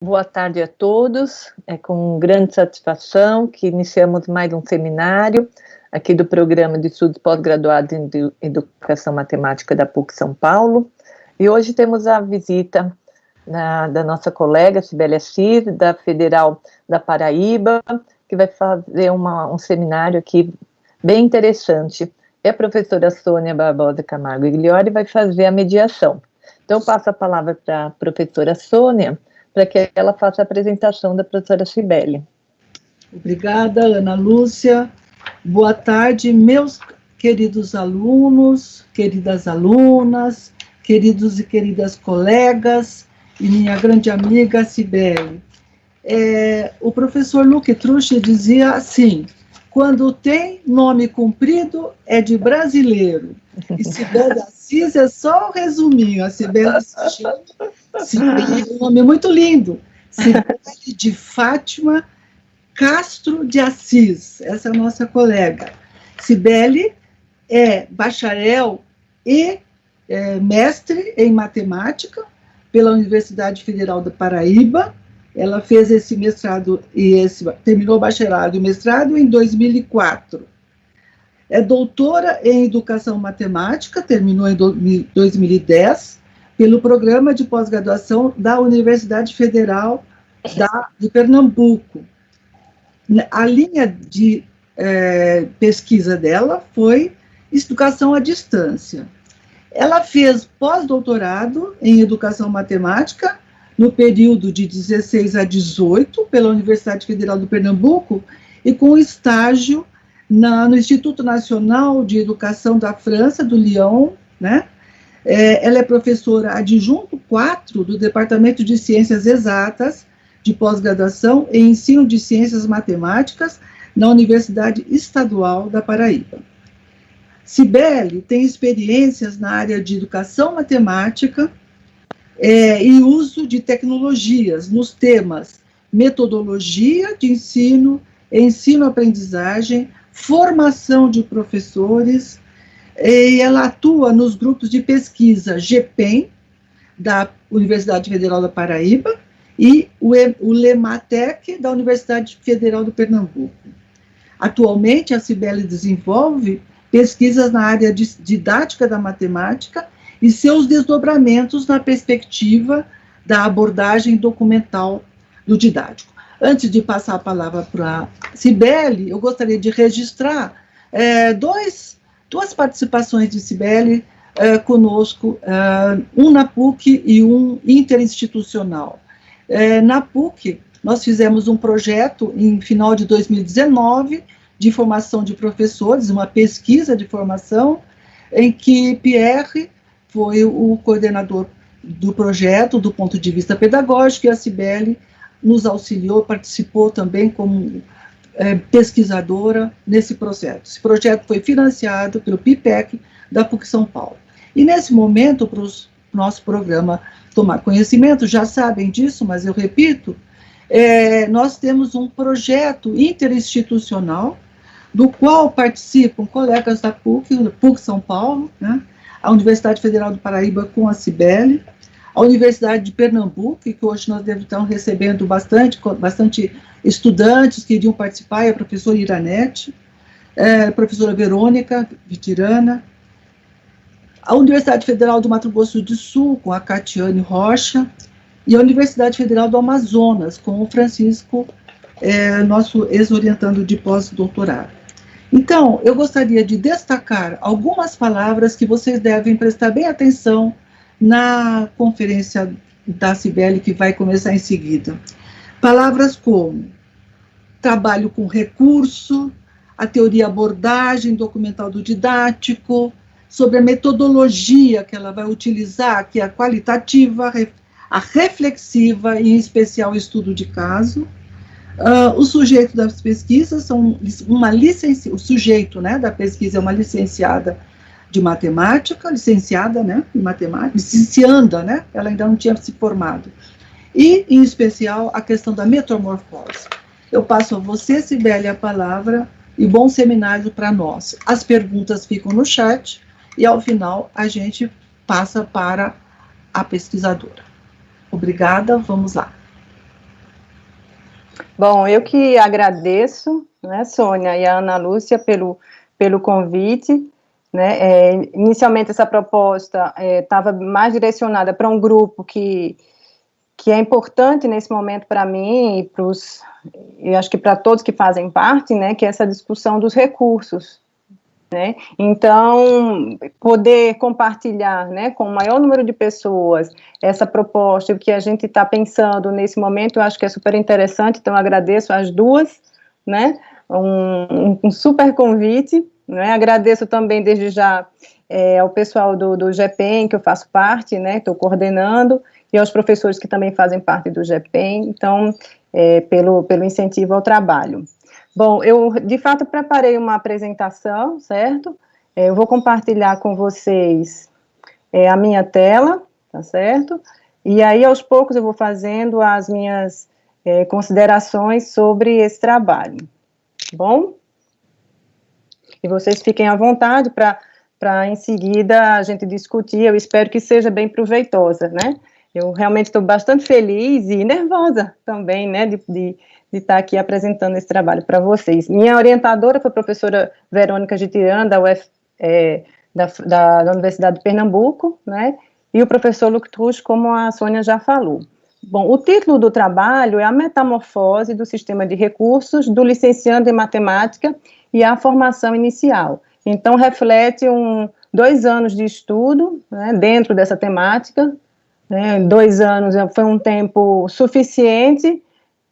Boa tarde a todos. É com grande satisfação que iniciamos mais um seminário aqui do Programa de Estudos Pós-Graduados em Educação Matemática da PUC São Paulo. E hoje temos a visita da nossa colega Cibele Assis, da Federal da Paraíba, que vai fazer um seminário aqui bem interessante. E a professora Sônia Barbosa Camargo Igliori vai fazer a mediação. Então, eu passo a palavra para a professora Sônia, para que ela faça a apresentação da professora Cibele. Obrigada, Ana Lúcia. Boa tarde, meus queridos alunos, queridas alunas, queridos e queridas colegas, e minha grande amiga Cibele. O professor Luque Trucci dizia assim: quando tem nome comprido, é de brasileiro. E Cibele Assis é só um resuminho. A Cibele Assis é um nome muito lindo. Cibele de Fátima Castro de Assis. Essa é a nossa colega. Cibele é bacharel e mestre em matemática pela Universidade Federal da Paraíba. Ela fez esse mestrado terminou o bacharelado e o mestrado em 2004. É doutora em Educação Matemática, terminou em 2010, pelo Programa de Pós-Graduação da Universidade Federal de Pernambuco. A linha de pesquisa dela foi Educação à Distância. Ela fez pós-doutorado em Educação Matemática, no período de 16 a 18, pela Universidade Federal do Pernambuco, e com estágio no Instituto Nacional de Educação da França, do Lyon, né? Ela é professora adjunto 4 do Departamento de Ciências Exatas, de pós-graduação e ensino de Ciências Matemáticas, na Universidade Estadual da Paraíba. Cibele tem experiências na área de educação matemática, e uso de tecnologias nos temas metodologia de ensino, ensino-aprendizagem, formação de professores, e ela atua nos grupos de pesquisa GPEM, da Universidade Federal da Paraíba, e o LEMATEC, da Universidade Federal do Pernambuco. Atualmente, a Cibele desenvolve pesquisas na área de didática da matemática e seus desdobramentos na perspectiva da abordagem documental do didático. Antes de passar a palavra para a Cibele, eu gostaria de registrar duas participações de Cibele conosco, um na PUC e um interinstitucional. Na PUC, nós fizemos um projeto em final de 2019 de formação de professores, uma pesquisa de formação, em que Pierre foi o coordenador do projeto, do ponto de vista pedagógico, e a Cibele nos auxiliou, participou também como pesquisadora nesse projeto. Esse projeto foi financiado pelo PIPEC da PUC São Paulo. E nesse momento, para o nosso programa tomar conhecimento, já sabem disso, mas eu repito, nós temos um projeto interinstitucional, do qual participam colegas da PUC São Paulo, né? A Universidade Federal do Paraíba com a Cibele, a Universidade de Pernambuco, que hoje nós devemos estar recebendo bastante estudantes que iriam participar, e a professora Iranete, a professora Verônica Vitirana, a Universidade Federal do Mato Grosso do Sul, com a Catiane Rocha, e a Universidade Federal do Amazonas, com o Francisco, nosso ex-orientando de pós-doutorado. Então, eu gostaria de destacar algumas palavras que vocês devem prestar bem atenção na conferência da Cibele, que vai começar em seguida. Palavras como trabalho com recurso, a teoria abordagem documental do didático, sobre a metodologia que ela vai utilizar, que é a qualitativa, a reflexiva e, em especial, o estudo de caso. O sujeito das pesquisas são o sujeito, né, da pesquisa é uma licenciada de matemática, licenciada, né, em matemática, licencianda, né, ela ainda não tinha se formado. E, em especial, a questão da metamorfose. Eu passo a você, Cibele, a palavra, e bom seminário para nós. As perguntas ficam no chat, e, ao final, a gente passa para a pesquisadora. Obrigada, vamos lá. Bom, eu que agradeço, né, Sônia e a Ana Lúcia pelo convite, né, inicialmente essa proposta estava mais direcionada para um grupo que é importante nesse momento para mim e eu acho que para todos que fazem parte, né, que é essa discussão dos recursos, né, então poder compartilhar, né, com o maior número de pessoas essa proposta, o que a gente está pensando nesse momento, eu acho que é super interessante, então agradeço às duas, né, um super convite, né, agradeço também desde já ao pessoal do GPEM, que eu faço parte, né, estou coordenando, e aos professores que também fazem parte do GPEM, então, pelo incentivo ao trabalho. Bom, eu, de fato, preparei uma apresentação, certo? Eu vou compartilhar com vocês a minha tela, tá certo? E aí, aos poucos, eu vou fazendo as minhas considerações sobre esse trabalho, tá bom? E vocês fiquem à vontade para, em seguida, a gente discutir, eu espero que seja bem proveitosa, né? Eu realmente estou bastante feliz e nervosa também, né, de estar aqui apresentando esse trabalho para vocês. Minha orientadora foi a professora Verônica Gitian, da Universidade de Pernambuco, né, e o professor Luc Truch, como a Sônia já falou. Bom, o título do trabalho é A Metamorfose do Sistema de Recursos do Licenciando em Matemática e a Formação Inicial. Então, reflete 2 anos de estudo, né, dentro dessa temática, né, 2 anos foi um tempo suficiente,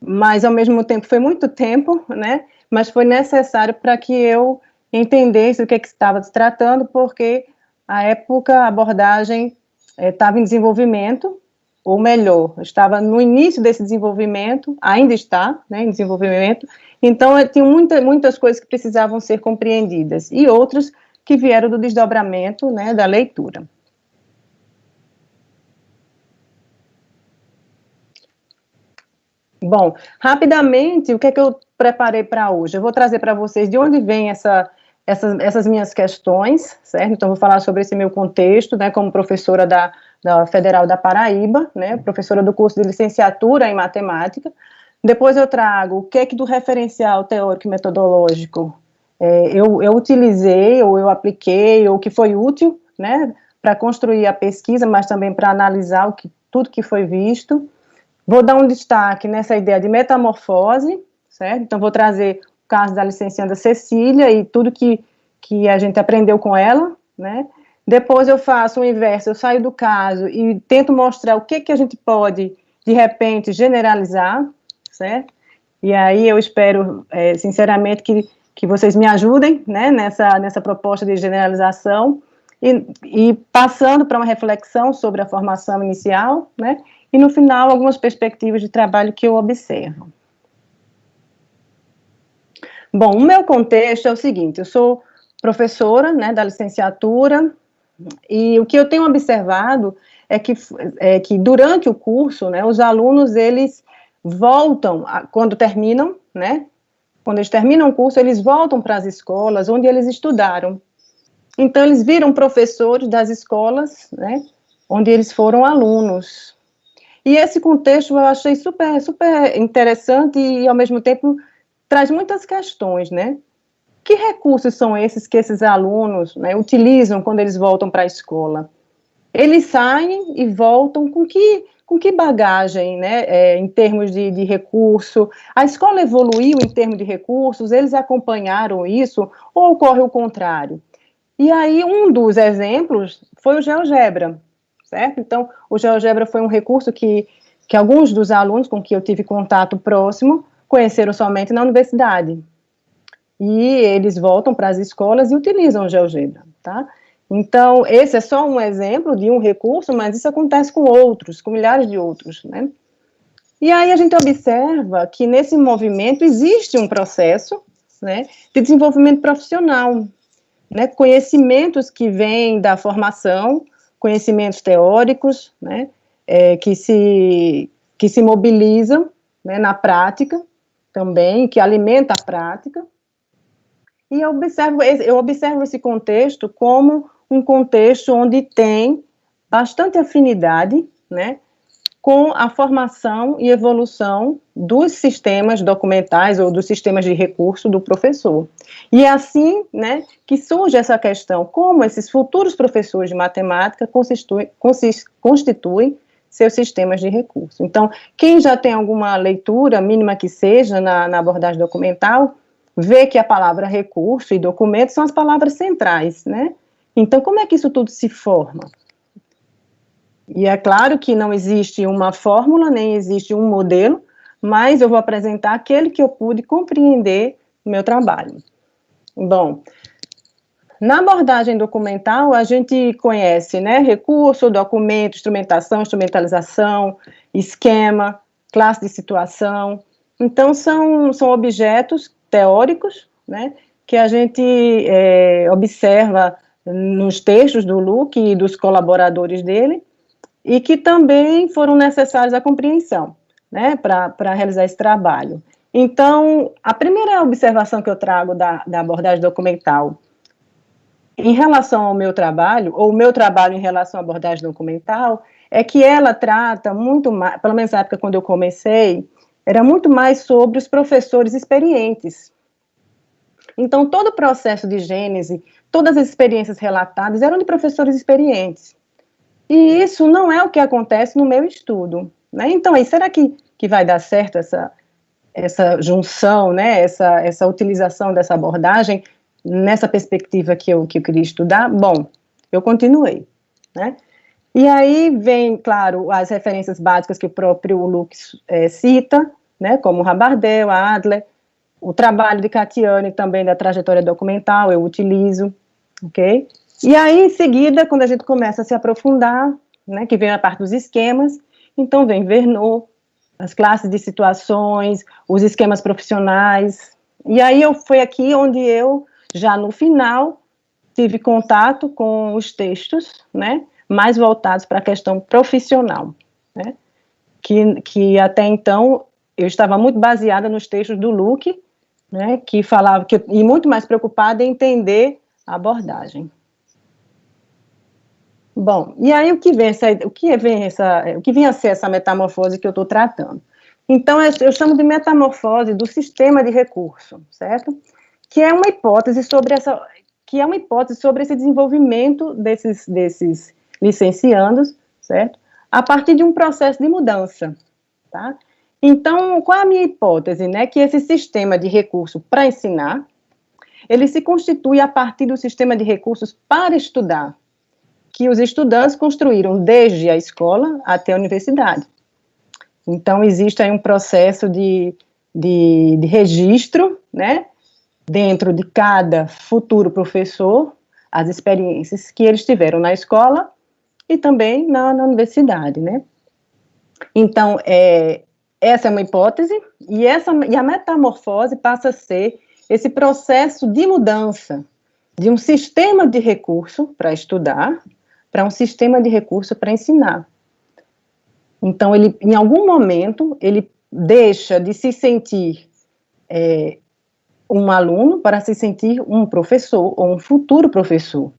mas ao mesmo tempo foi muito tempo, né, mas foi necessário para que eu entendesse o que estava se tratando, porque à época a abordagem estava em desenvolvimento, ou melhor, estava no início desse desenvolvimento, ainda está, né, em desenvolvimento, então tinha muitas coisas que precisavam ser compreendidas, e outras que vieram do desdobramento, né, da leitura. Bom, rapidamente, o que é que eu preparei para hoje? Eu vou trazer para vocês de onde vêm essas minhas questões, certo? Então, vou falar sobre esse meu contexto, né, como professora da Federal da Paraíba, né, professora do curso de licenciatura em matemática. Depois eu trago o que é que do referencial teórico e metodológico eu utilizei, ou eu apliquei, ou que foi útil, né, para construir a pesquisa, mas também para analisar tudo que foi visto. Vou dar um destaque nessa ideia de metamorfose, certo? Então, vou trazer o caso da licencianda Cecília e tudo que a gente aprendeu com ela, né? Depois eu faço o inverso, eu saio do caso e tento mostrar o que a gente pode, de repente, generalizar, certo? E aí eu espero, sinceramente, que vocês me ajudem, né, nessa proposta de generalização e passando para uma reflexão sobre a formação inicial, né? E, no final, algumas perspectivas de trabalho que eu observo. Bom, o meu contexto é o seguinte, eu sou professora, né, da licenciatura, e o que eu tenho observado é que durante o curso, né, os alunos, eles voltam, quando terminam, né, quando eles terminam o curso, eles voltam para as escolas onde eles estudaram. Então, eles viram professores das escolas, né, onde eles foram alunos. E esse contexto eu achei super, super interessante e, ao mesmo tempo, traz muitas questões, né? Que recursos são esses que esses alunos, né, utilizam quando eles voltam para a escola? Eles saem e voltam com que bagagem, né, em termos de recurso? A escola evoluiu em termos de recursos? Eles acompanharam isso? Ou ocorre o contrário? E aí, um dos exemplos foi o GeoGebra, certo? Então, o GeoGebra foi um recurso que alguns dos alunos com que eu tive contato próximo conheceram somente na universidade. E eles voltam para as escolas e utilizam o GeoGebra, tá? Então, esse é só um exemplo de um recurso, mas isso acontece com outros, com milhares de outros, né? E aí a gente observa que nesse movimento existe um processo, né, de desenvolvimento profissional, né, conhecimentos que vêm da formação, conhecimentos teóricos, né, que se mobilizam, né, na prática também, que alimenta a prática. E eu observo esse contexto como um contexto onde tem bastante afinidade, né, com a formação e evolução, dos sistemas documentais ou dos sistemas de recurso do professor. E é assim, né, que surge essa questão, como esses futuros professores de matemática constituem seus sistemas de recurso. Então, quem já tem alguma leitura, mínima que seja, na abordagem documental, vê que a palavra recurso e documento são as palavras centrais, né? Então, como é que isso tudo se forma? E é claro que não existe uma fórmula, nem existe um modelo, mas eu vou apresentar aquele que eu pude compreender no meu trabalho. Bom, na abordagem documental, a gente conhece, né, recurso, documento, instrumentação, instrumentalização, esquema, classe de situação. Então, são objetos teóricos, né, que a gente observa nos textos do Luc e dos colaboradores dele, e que também foram necessários à compreensão, né, para realizar esse trabalho. Então, a primeira observação que eu trago da abordagem documental em relação ao meu trabalho, ou o meu trabalho em relação à abordagem documental, é que ela trata muito mais, pelo menos na época quando eu comecei, era muito mais sobre os professores experientes. Então, todo o processo de gênese, todas as experiências relatadas eram de professores experientes. E isso não é o que acontece no meu estudo, né? Então, aí, será que vai dar certo essa junção, né? Essa utilização dessa abordagem nessa perspectiva que eu queria estudar? Bom, eu continuei, né? E aí vem, claro, as referências básicas que o próprio Luc cita, né? Como Rabardel, Adler, o trabalho de Catiani também da trajetória documental, eu utilizo, ok? E aí, em seguida, quando a gente começa a se aprofundar, né, que vem a parte dos esquemas, então vem Verneau, as classes de situações, os esquemas profissionais, e aí foi aqui onde eu, já no final, tive contato com os textos, né, mais voltados para a questão profissional, né, que até então eu estava muito baseada nos textos do Luc, né, que falava, e muito mais preocupada em entender a abordagem. Bom, e aí o que vem a ser essa metamorfose que eu estou tratando? Então, eu chamo de metamorfose do sistema de recurso, certo? Que é uma hipótese sobre esse desenvolvimento desses licenciandos, certo? A partir de um processo de mudança, tá? Então, qual é a minha hipótese, né? Que esse sistema de recurso para ensinar, ele se constitui a partir do sistema de recursos para estudar, que os estudantes construíram desde a escola até a universidade. Então, existe aí um processo de registro, né, dentro de cada futuro professor, as experiências que eles tiveram na escola e também na universidade, né. Então, essa é uma hipótese, e a metamorfose passa a ser esse processo de mudança de um sistema de recurso para estudar, para um sistema de recurso para ensinar. Então, em algum momento, ele deixa de se sentir um aluno para se sentir um professor ou um futuro professor.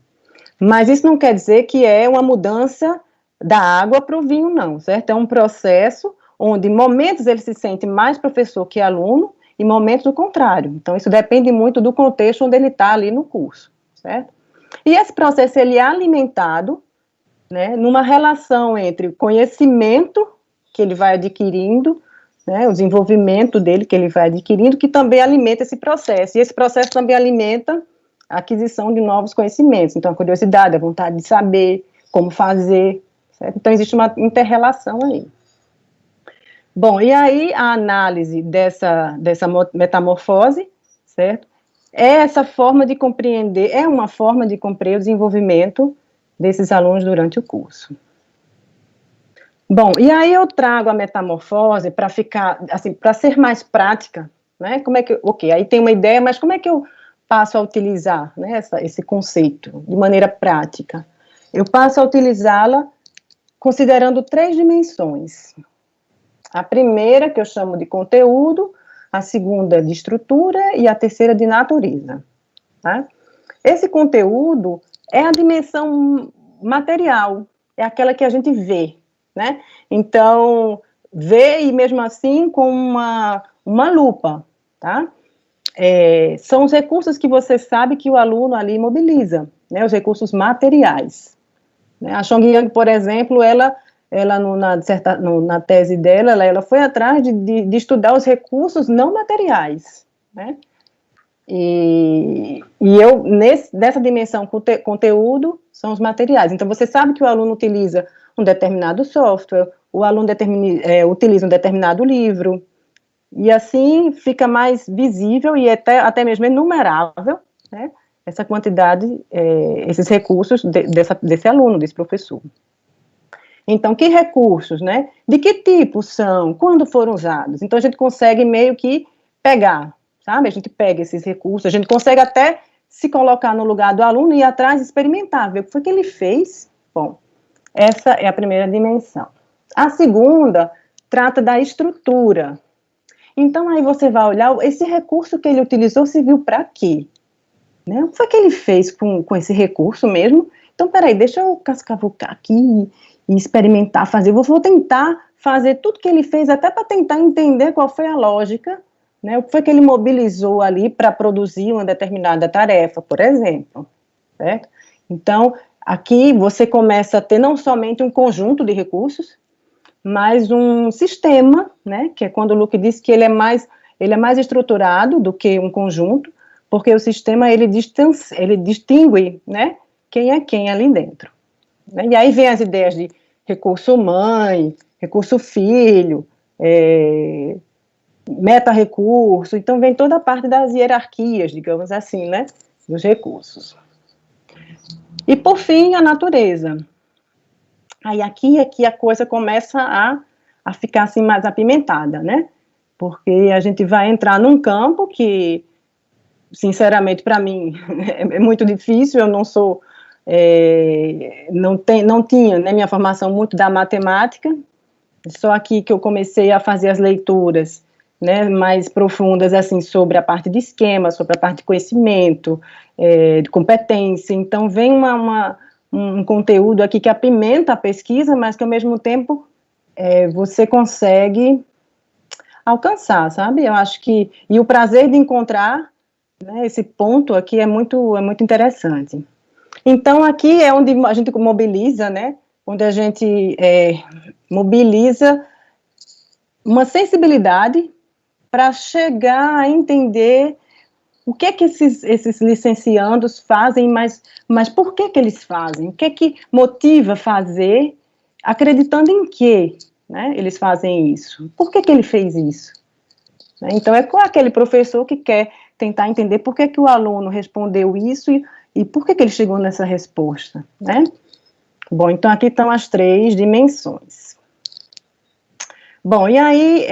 Mas isso não quer dizer que é uma mudança da água para o vinho, não, certo? É um processo onde, em momentos, ele se sente mais professor que aluno, e momentos o contrário. Então, isso depende muito do contexto onde ele está ali no curso, certo? E esse processo, ele é alimentado, né, numa relação entre o conhecimento que ele vai adquirindo, né, o desenvolvimento dele que ele vai adquirindo, que também alimenta esse processo, e esse processo também alimenta a aquisição de novos conhecimentos, então a curiosidade, a vontade de saber como fazer, certo? Então existe uma inter-relação aí. Bom, e aí a análise dessa metamorfose, certo? É essa forma de compreender, é uma forma de compreender o desenvolvimento desses alunos durante o curso. Bom, e aí eu trago a metamorfose para ficar, assim, para ser mais prática, né? Como é que, ok, aí tem uma ideia, mas como é que eu passo a utilizar, né, esse conceito de maneira prática? Eu passo a utilizá-la considerando 3 dimensões. A primeira, que eu chamo de conteúdo, a segunda de estrutura e a terceira de natureza, tá? Esse conteúdo é a dimensão material, é aquela que a gente vê, né? Então, vê e mesmo assim com uma lupa, tá? São os recursos que você sabe que o aluno ali mobiliza, né, os recursos materiais. Né? A Chong Yang, por exemplo, ela na tese dela, ela foi atrás de estudar os recursos não materiais, né? E eu, nessa dimensão conteúdo, são os materiais. Então, você sabe que o aluno utiliza um determinado software, o aluno utiliza um determinado livro, e assim fica mais visível e até mesmo enumerável, né, essa quantidade, esses recursos desse aluno, desse professor. Então, que recursos, né? De que tipo são? Quando foram usados? Então, a gente consegue meio que pegar, sabe? A gente pega esses recursos, a gente consegue até se colocar no lugar do aluno e ir atrás, experimentar, ver o que foi que ele fez. Bom, essa é a primeira dimensão. A segunda trata da estrutura. Então, aí você vai olhar, esse recurso que ele utilizou serviu para quê? Né? O que foi que ele fez com esse recurso mesmo? Então, peraí, deixa eu cascavucar aqui e experimentar, fazer. Vou tentar fazer tudo que ele fez, até para tentar entender qual foi a lógica, né? O que foi que ele mobilizou ali para produzir uma determinada tarefa, por exemplo. Certo? Então, aqui você começa a ter não somente um conjunto de recursos, mas um sistema, né? Que é quando o Luke disse que ele é mais estruturado do que um conjunto, porque o sistema ele distingue, né, quem é quem ali dentro. Né? E aí vem as ideias de recurso mãe, recurso filho, meta-recurso, então vem toda a parte das hierarquias, digamos assim, né, dos recursos. E por fim, a natureza. Aí aqui é que a coisa começa a ficar assim mais apimentada, né, porque a gente vai entrar num campo que, sinceramente, para mim, é muito difícil. Eu não sou, não tinha, né, minha formação muito da matemática, só aqui que eu comecei a fazer as leituras, né, mais profundas, assim, sobre a parte de esquema, sobre a parte de conhecimento, de competência. Então, vem um conteúdo aqui que apimenta a pesquisa, mas que, ao mesmo tempo, você consegue alcançar, sabe? Eu acho que, e o prazer de encontrar, né, esse ponto aqui é muito interessante. Então, aqui é onde a gente mobiliza, né, onde a gente mobiliza uma sensibilidade para chegar a entender o que é que esses licenciandos fazem, mas por que eles fazem? O que é que motiva fazer, acreditando em que, né, eles fazem isso? Por que ele fez isso? Então, é com aquele professor que quer tentar entender por que o aluno respondeu isso e por que ele chegou nessa resposta, né? Bom, então aqui estão as 3 dimensões. Bom, e aí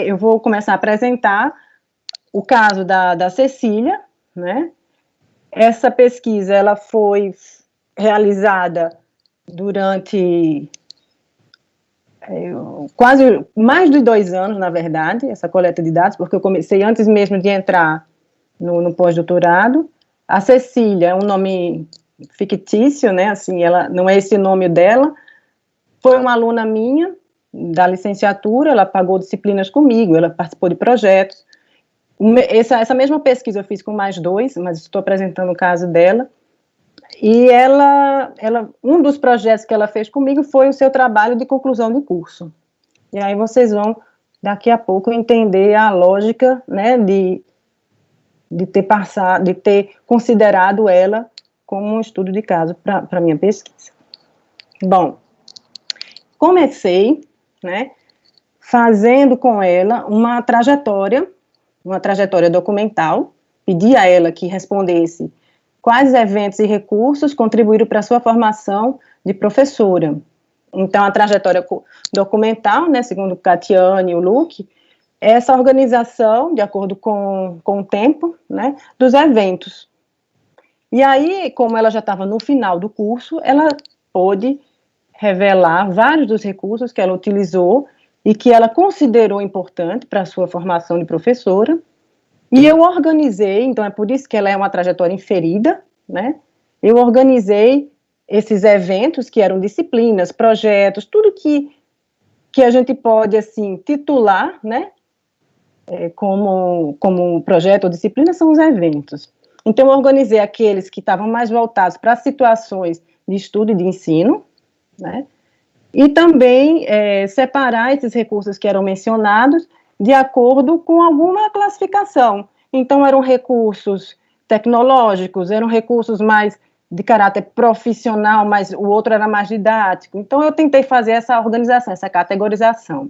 eu vou começar a apresentar o caso da Cecília, né? Essa pesquisa, ela foi realizada durante quase mais de 2 anos, na verdade, essa coleta de dados, porque eu comecei antes mesmo de entrar no pós-doutorado. A Cecília é um nome fictício, né, assim, ela não é esse o nome dela, foi uma aluna minha da licenciatura, ela pagou disciplinas comigo, ela participou de projetos. Essa mesma pesquisa eu fiz com mais 2, mas estou apresentando o caso dela. E um dos projetos que ela fez comigo foi o seu trabalho de conclusão de curso. E aí vocês vão, daqui a pouco, entender a lógica, né, de ter considerado ela como um estudo de caso para a minha pesquisa. Bom, comecei, né, fazendo com ela uma trajetória documental, pedi a ela que respondesse quais eventos e recursos contribuíram para a sua formação de professora. Então, a trajetória documental, né, segundo Catiane e o Luke, é essa organização, de acordo com o tempo, né, dos eventos. E aí, como ela já estava no final do curso, ela pôde revelar vários dos recursos que ela utilizou e que ela considerou importante para a sua formação de professora. E eu organizei, então é por isso que ela é uma trajetória inferida, né? Eu organizei esses eventos que eram disciplinas, projetos, tudo que que a gente pode, assim, titular, né, como projeto ou disciplina, são os eventos. Então, eu organizei aqueles que estavam mais voltados para situações de estudo e de ensino, né, e também separar esses recursos que eram mencionados de acordo com alguma classificação. Então, eram recursos tecnológicos, eram recursos mais de caráter profissional, mas o outro era mais didático. Então, eu tentei fazer essa organização, essa categorização,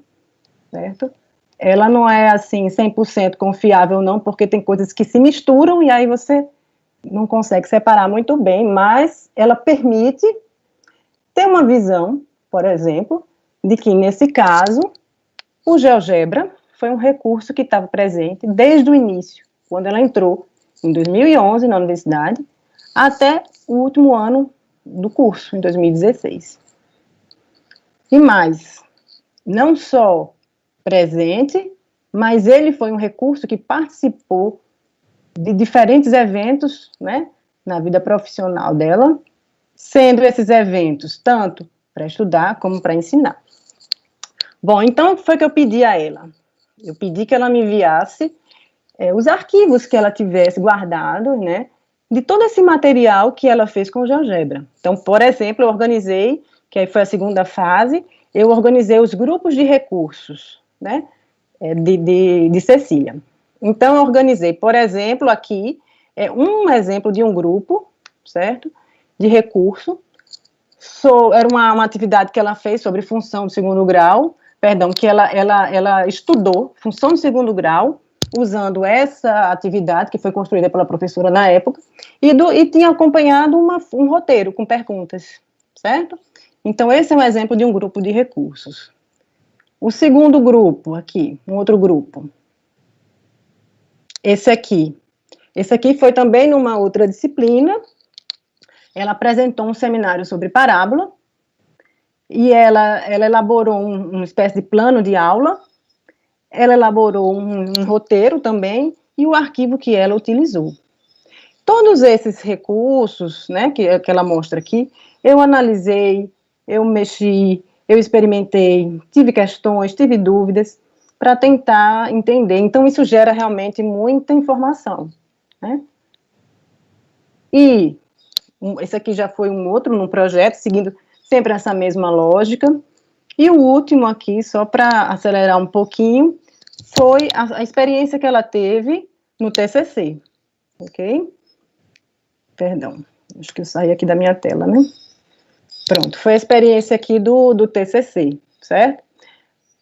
certo? Ela não é, assim, 100% confiável, não, porque tem coisas que se misturam e aí você não consegue separar muito bem, mas ela permite ter uma visão, por exemplo, de que, nesse caso, o GeoGebra foi um recurso que estava presente desde o início, quando ela entrou em 2011 na universidade, até o último ano do curso, em 2016. E mais, não só presente, mas ele foi um recurso que participou de diferentes eventos, né, na vida profissional dela, sendo esses eventos tanto para estudar como para ensinar. Bom, então foi que eu pedi a ela. Eu pedi que ela me enviasse os arquivos que ela tivesse guardados, né, de todo esse material que ela fez com o GeoGebra. Então, por exemplo, eu organizei, que aí foi a segunda fase, eu organizei os grupos de recursos, né, de Cecília. Então, eu organizei, por exemplo, aqui, um exemplo de um grupo, certo, de recurso. Era uma atividade que ela fez sobre função do segundo grau, que ela estudou função do segundo grau, usando essa atividade que foi construída pela professora na época, e tinha acompanhado um roteiro com perguntas, certo? Então, esse é um exemplo de um grupo de recursos. O segundo grupo, aqui, um outro grupo, esse aqui foi também numa outra disciplina. Ela apresentou um seminário sobre parábola, e ela elaborou uma espécie de plano de aula, ela elaborou um roteiro também, e o arquivo que ela utilizou. Todos esses recursos, né, que ela mostra aqui, eu analisei, eu mexi, eu experimentei, tive questões, tive dúvidas, para tentar entender. Então, isso gera realmente muita informação, né? E esse aqui já foi um outro projeto, seguindo sempre essa mesma lógica. E o último aqui, só para acelerar um pouquinho, foi a experiência que ela teve no TCC, ok? Perdão, acho que eu saí aqui da minha tela, né? Pronto, foi a experiência aqui do TCC, certo?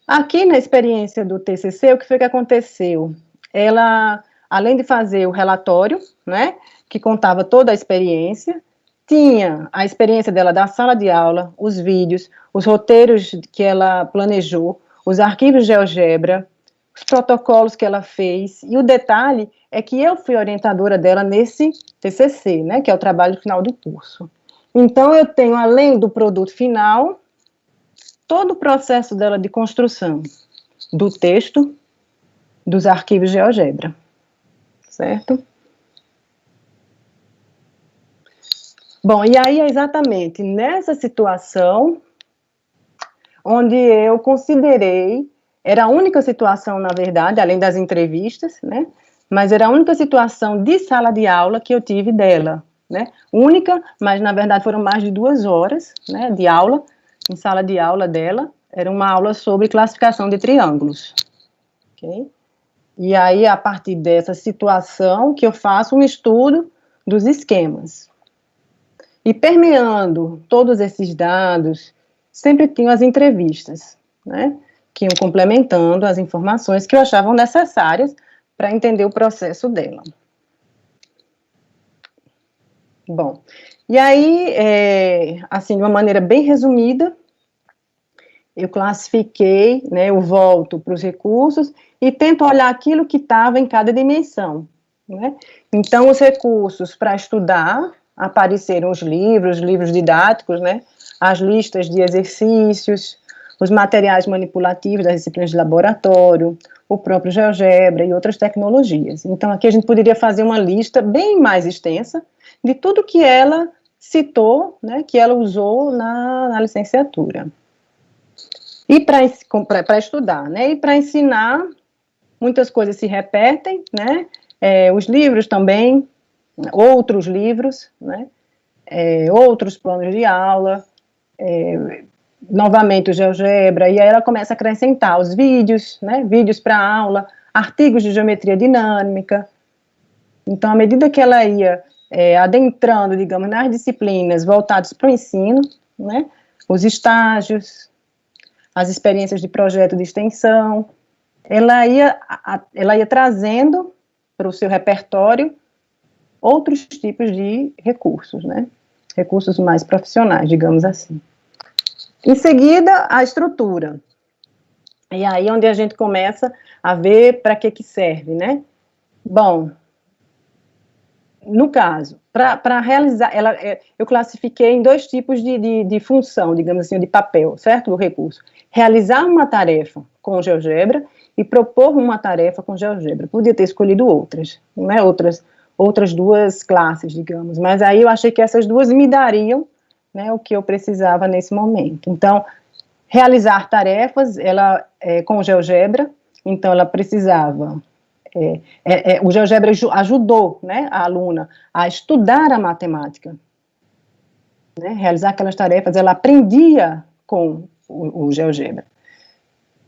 Aqui na experiência do TCC, o que foi que aconteceu? Ela, além de fazer o relatório, né, que contava toda a experiência, tinha a experiência dela da sala de aula, os vídeos, os roteiros que ela planejou, os arquivos GeoGebra, os protocolos que ela fez, e o detalhe é que eu fui orientadora dela nesse TCC, né, que é o trabalho final do curso. Então, eu tenho, além do produto final, todo o processo dela de construção do texto, dos arquivos GeoGebra, certo? Bom, e aí é exatamente nessa situação onde eu considerei, era a única situação, na verdade, além das entrevistas, né, mas era a única situação de sala de aula que eu tive dela, né, única, mas na verdade foram mais de 2 horas, né, de aula, em sala de aula dela, era uma aula sobre classificação de triângulos, ok? E aí, a partir dessa situação, que eu faço um estudo dos esquemas. E permeando todos esses dados, sempre tinham as entrevistas, né, que iam complementando as informações que eu achava necessárias para entender o processo dela. Bom, e aí, assim, de uma maneira bem resumida, eu classifiquei, né, eu volto para os recursos e tento olhar aquilo que estava em cada dimensão, né? Então, os recursos para estudar, apareceram os livros didáticos, né, as listas de exercícios, os materiais manipulativos das disciplinas de laboratório, o próprio GeoGebra e outras tecnologias. Então, aqui a gente poderia fazer uma lista bem mais extensa de tudo que ela citou, né, que ela usou na licenciatura. E para estudar, né? E para ensinar, muitas coisas se repetem, né? Os livros também, outros livros, né? Outros planos de aula, novamente o GeoGebra, e aí ela começa a acrescentar os vídeos, né? Vídeos para aula, artigos de geometria dinâmica. Então, à medida que ela ia adentrando, digamos, nas disciplinas voltadas para o ensino, né? Os estágios, as experiências de projeto de extensão, ela ia trazendo para o seu repertório outros tipos de recursos, né? Recursos mais profissionais, digamos assim. Em seguida, a estrutura. E aí onde a gente começa a ver para que serve, né? Bom, no caso, para realizar, eu classifiquei em 2 tipos de função, digamos assim, de papel, certo? Do recurso. Realizar uma tarefa com GeoGebra e propor uma tarefa com GeoGebra. Podia ter escolhido outras, né? Outras 2 classes, digamos, mas aí eu achei que essas 2 me dariam, né, o que eu precisava nesse momento. Então, realizar tarefas, com o GeoGebra, então ela precisava, o GeoGebra ajudou, né, a aluna a estudar a matemática, né, realizar aquelas tarefas, ela aprendia com o GeoGebra.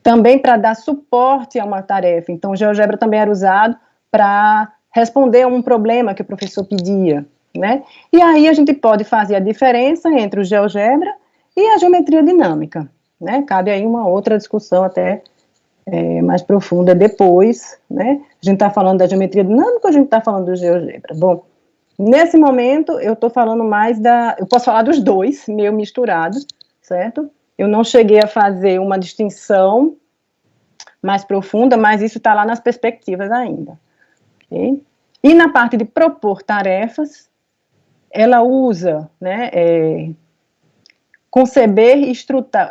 Também para dar suporte a uma tarefa, então o GeoGebra também era usado para responder a um problema que o professor pedia, né? E aí a gente pode fazer a diferença entre o GeoGebra e a geometria dinâmica, né? Cabe aí uma outra discussão até mais profunda depois, né? A gente está falando da geometria dinâmica ou a gente está falando do GeoGebra? Bom, nesse momento eu estou falando mais eu posso falar dos 2, meio misturados, certo? Eu não cheguei a fazer uma distinção mais profunda, mas isso está lá nas perspectivas ainda. Okay? E na parte de propor tarefas, ela usa, né, conceber e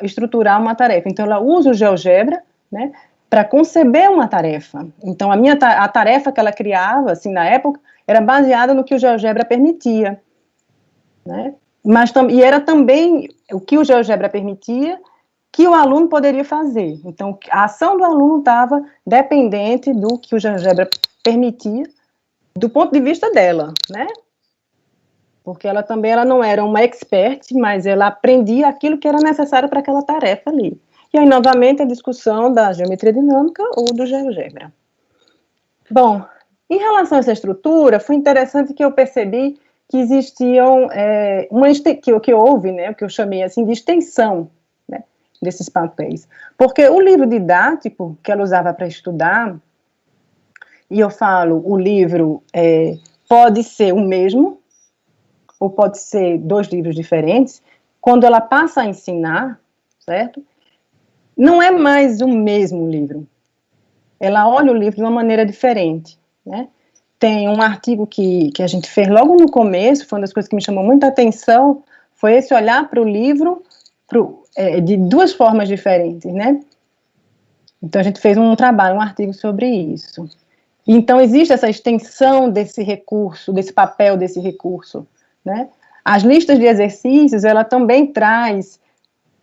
estruturar uma tarefa. Então, ela usa o GeoGebra, né, para conceber uma tarefa. Então, a tarefa que ela criava, assim, na época, era baseada no que o GeoGebra permitia, né, e era também o que o GeoGebra permitia que o aluno poderia fazer. Então, a ação do aluno estava dependente do que o GeoGebra permitia, do ponto de vista dela, né? Porque ela não era uma expert, mas ela aprendia aquilo que era necessário para aquela tarefa ali. E aí, novamente, a discussão da geometria dinâmica ou do GeoGebra. Bom, em relação a essa estrutura, foi interessante que eu percebi que existiam, que houve, né, o que eu chamei assim de extensão, né, desses papéis. Porque o livro didático que ela usava para estudar, e eu falo, o livro pode ser o mesmo, ou pode ser 2 livros diferentes, quando ela passa a ensinar, certo? Não é mais o mesmo livro. Ela olha o livro de uma maneira diferente, né? Tem um artigo que a gente fez logo no começo, foi uma das coisas que me chamou muita atenção, foi esse olhar para o livro de 2 formas diferentes, né? Então, a gente fez um trabalho, um artigo sobre isso. Então, existe essa extensão desse recurso, desse papel desse recurso, né? As listas de exercícios, ela também traz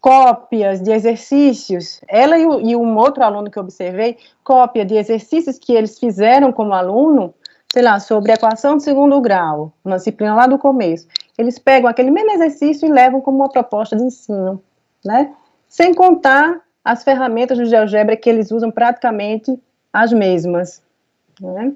cópias de exercícios, ela e um outro aluno que eu observei, cópia de exercícios que eles fizeram como aluno, sei lá, sobre equação de 2º grau, uma disciplina lá do começo. Eles pegam aquele mesmo exercício e levam como uma proposta de ensino, né? Sem contar as ferramentas do GeoGebra que eles usam praticamente as mesmas, né?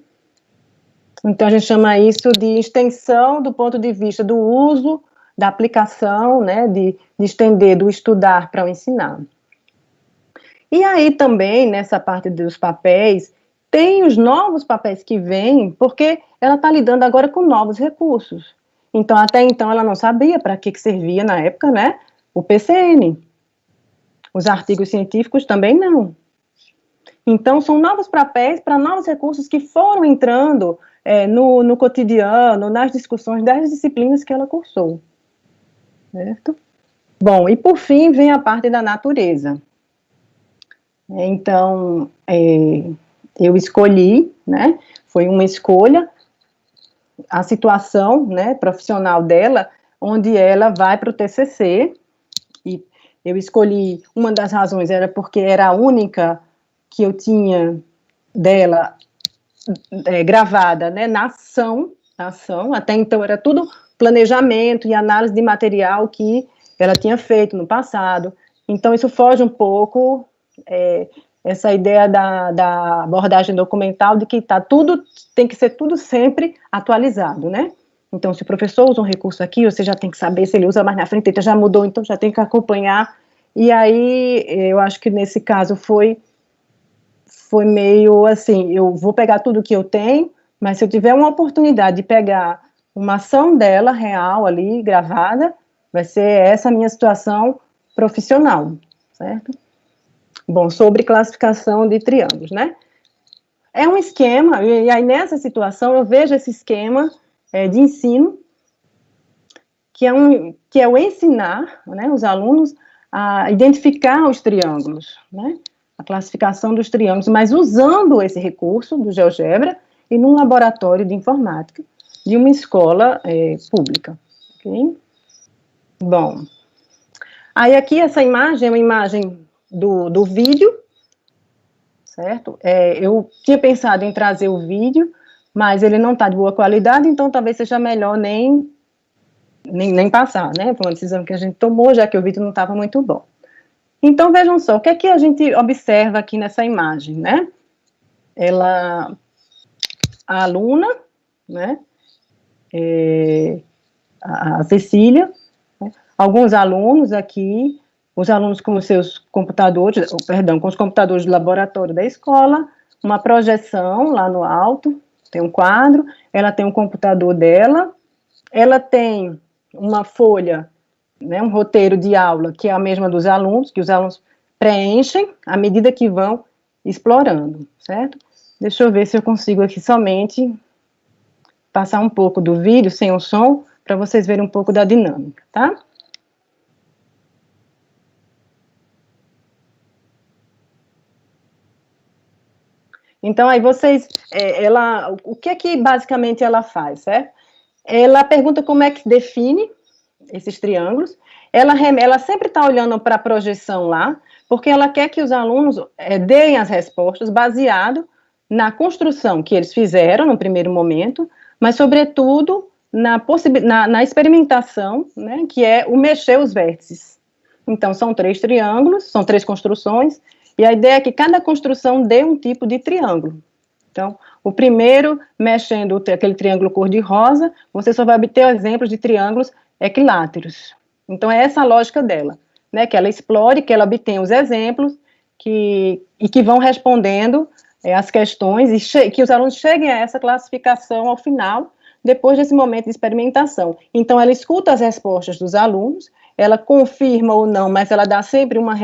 Então, a gente chama isso de extensão do ponto de vista do uso, da aplicação, né, de estender do estudar para o ensinar. E aí também, nessa parte dos papéis, tem os novos papéis que vêm, porque ela está lidando agora com novos recursos. Então, até então, ela não sabia para que servia na época, né, o PCN. Os artigos científicos também não. Então, são novos papéis para novos recursos que foram entrando no cotidiano, nas discussões das disciplinas que ela cursou. Certo? Bom, e por fim vem a parte da natureza. Então, eu escolhi, né, foi uma escolha, a situação, né, profissional dela, onde ela vai para o TCC, e eu escolhi, uma das razões era porque era a única que eu tinha dela gravada, né, na ação, até então era tudo planejamento e análise de material que ela tinha feito no passado, então isso foge um pouco, essa ideia da abordagem documental, de que tem que ser tudo sempre atualizado, né, então se o professor usa um recurso aqui, você já tem que saber se ele usa mais na frente, ele já mudou, então já tem que acompanhar, e aí eu acho que nesse caso foi meio assim, eu vou pegar tudo que eu tenho, mas se eu tiver uma oportunidade de pegar uma ação dela, real, ali, gravada, vai ser essa a minha situação profissional, certo? Bom, sobre classificação de triângulos, né? É um esquema, e aí nessa situação eu vejo esse esquema de ensino, que é o ensinar, né, os alunos a identificar os triângulos, né? A classificação dos triângulos, mas usando esse recurso do GeoGebra e num laboratório de informática de uma escola pública. Okay? Bom, aí aqui essa imagem é uma imagem do vídeo, certo? Eu tinha pensado em trazer o vídeo, mas ele não está de boa qualidade, então talvez seja melhor nem passar, né? Foi uma decisão que a gente tomou, já que o vídeo não estava muito bom. Então, vejam só, o que é que a gente observa aqui nessa imagem, né? A aluna, né? A Cecília, né? Alguns alunos aqui, os alunos com os seus computadores, com os computadores do laboratório da escola, uma projeção lá no alto, tem um quadro, ela tem um computador dela, ela tem uma folha, né, um roteiro de aula, que é a mesma dos alunos, que os alunos preenchem à medida que vão explorando, certo? Deixa eu ver se eu consigo aqui somente passar um pouco do vídeo, sem o som, para vocês verem um pouco da dinâmica, tá? Então, aí vocês, o que é que basicamente ela faz, certo? Ela pergunta como é que define esses triângulos, ela sempre está olhando para a projeção lá, porque ela quer que os alunos deem as respostas baseado na construção que eles fizeram no primeiro momento, mas, sobretudo, na experimentação, né, que é o mexer os vértices. Então, são 3 triângulos, são 3 construções, e a ideia é que cada construção dê um tipo de triângulo. Então, o primeiro, mexendo aquele triângulo cor-de-rosa, você só vai obter exemplos de triângulos equiláteros. Então, é essa a lógica dela, né, que ela explore, que ela obtenha os exemplos e que vão respondendo as questões e que os alunos cheguem a essa classificação ao final, depois desse momento de experimentação. Então, ela escuta as respostas dos alunos, ela confirma ou não, mas ela dá sempre uma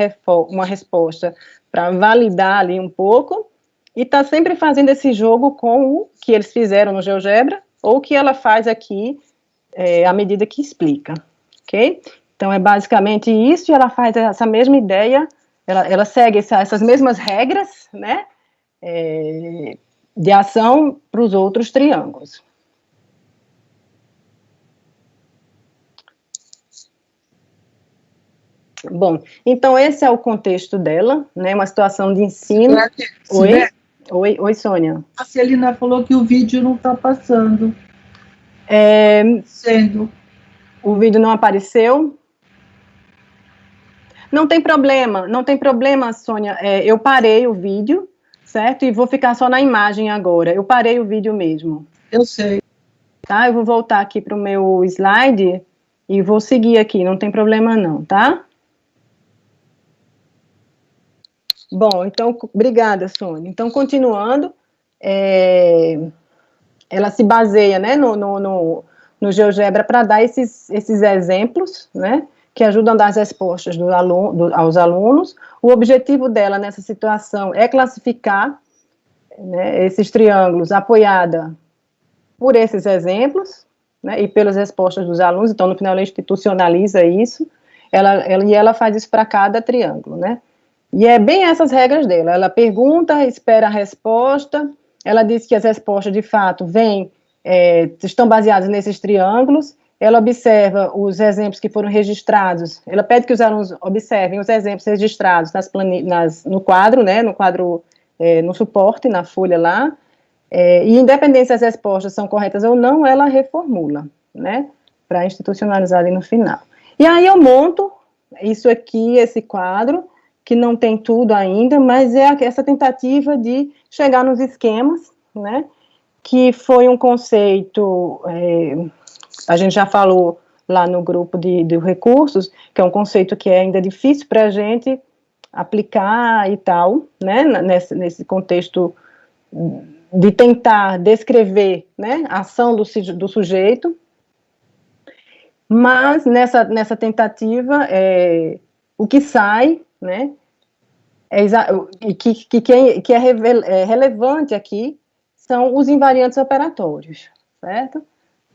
resposta para validar ali um pouco, e está sempre fazendo esse jogo com o que eles fizeram no GeoGebra, ou o que ela faz aqui, à medida que explica, ok? Então, é basicamente isso, e ela faz essa mesma ideia, ela segue essas mesmas regras, né, de ação para os outros triângulos. Bom, então esse é o contexto dela, né, uma situação de ensino. Oi, Sônia. A Celina falou que o vídeo não está passando. O vídeo não apareceu? Não tem problema, Sônia. Eu parei o vídeo, certo? E vou ficar só na imagem agora. Eu parei o vídeo mesmo. Eu sei. Tá? Eu vou voltar aqui para o meu slide e vou seguir aqui, não tem problema não, tá? Bom, então, obrigada, Sônia. Então, continuando, ela se baseia, né, no GeoGebra para dar esses exemplos, né, que ajudam a dar as respostas aos alunos. O objetivo dela nessa situação é classificar, né, esses triângulos apoiada por esses exemplos, né, e pelas respostas dos alunos. Então, no final, ela institucionaliza isso, e ela faz isso para cada triângulo, né. E é bem essas regras dela, ela pergunta, espera a resposta, ela diz que as respostas, de fato, estão baseadas nesses triângulos, ela observa os exemplos que foram registrados, ela pede que os alunos observem os exemplos registrados no quadro, né, no suporte, na folha lá, e independente se as respostas são corretas ou não, ela reformula, né, para institucionalizar ali no final. E aí eu monto isso aqui, esse quadro, que não tem tudo ainda, mas é essa tentativa de chegar nos esquemas, né, que foi um conceito, a gente já falou lá no grupo de recursos, que é um conceito que é ainda difícil para a gente aplicar e tal, né, nesse contexto de tentar descrever, né, a ação do sujeito, mas nessa tentativa, o que sai, né, que é relevante aqui, são os invariantes operatórios, certo?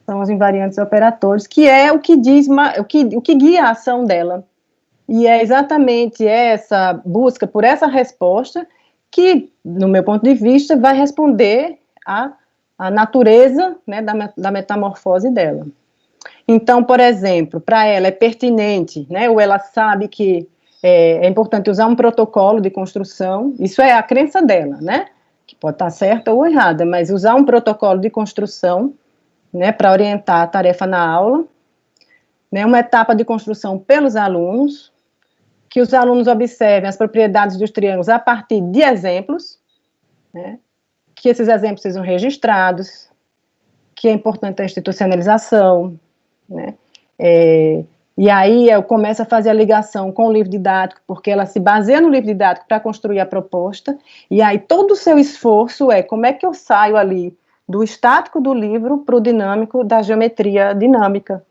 São os invariantes operatórios, que é o que diz, o que guia a ação dela. E é exatamente essa busca por essa resposta que, no meu ponto de vista, vai responder à natureza, né, da metamorfose dela. Então, por exemplo, para ela é pertinente, né, ou ela sabe que é importante usar um protocolo de construção, isso é a crença dela, né, que pode estar certa ou errada, mas usar um protocolo de construção, né, para orientar a tarefa na aula, né, uma etapa de construção pelos alunos, que os alunos observem as propriedades dos triângulos a partir de exemplos, né, que esses exemplos sejam registrados, que é importante a institucionalização, né, e aí eu começo a fazer a ligação com o livro didático, porque ela se baseia no livro didático para construir a proposta, e aí todo o seu esforço como é que eu saio ali do estático do livro para o dinâmico da geometria dinâmica.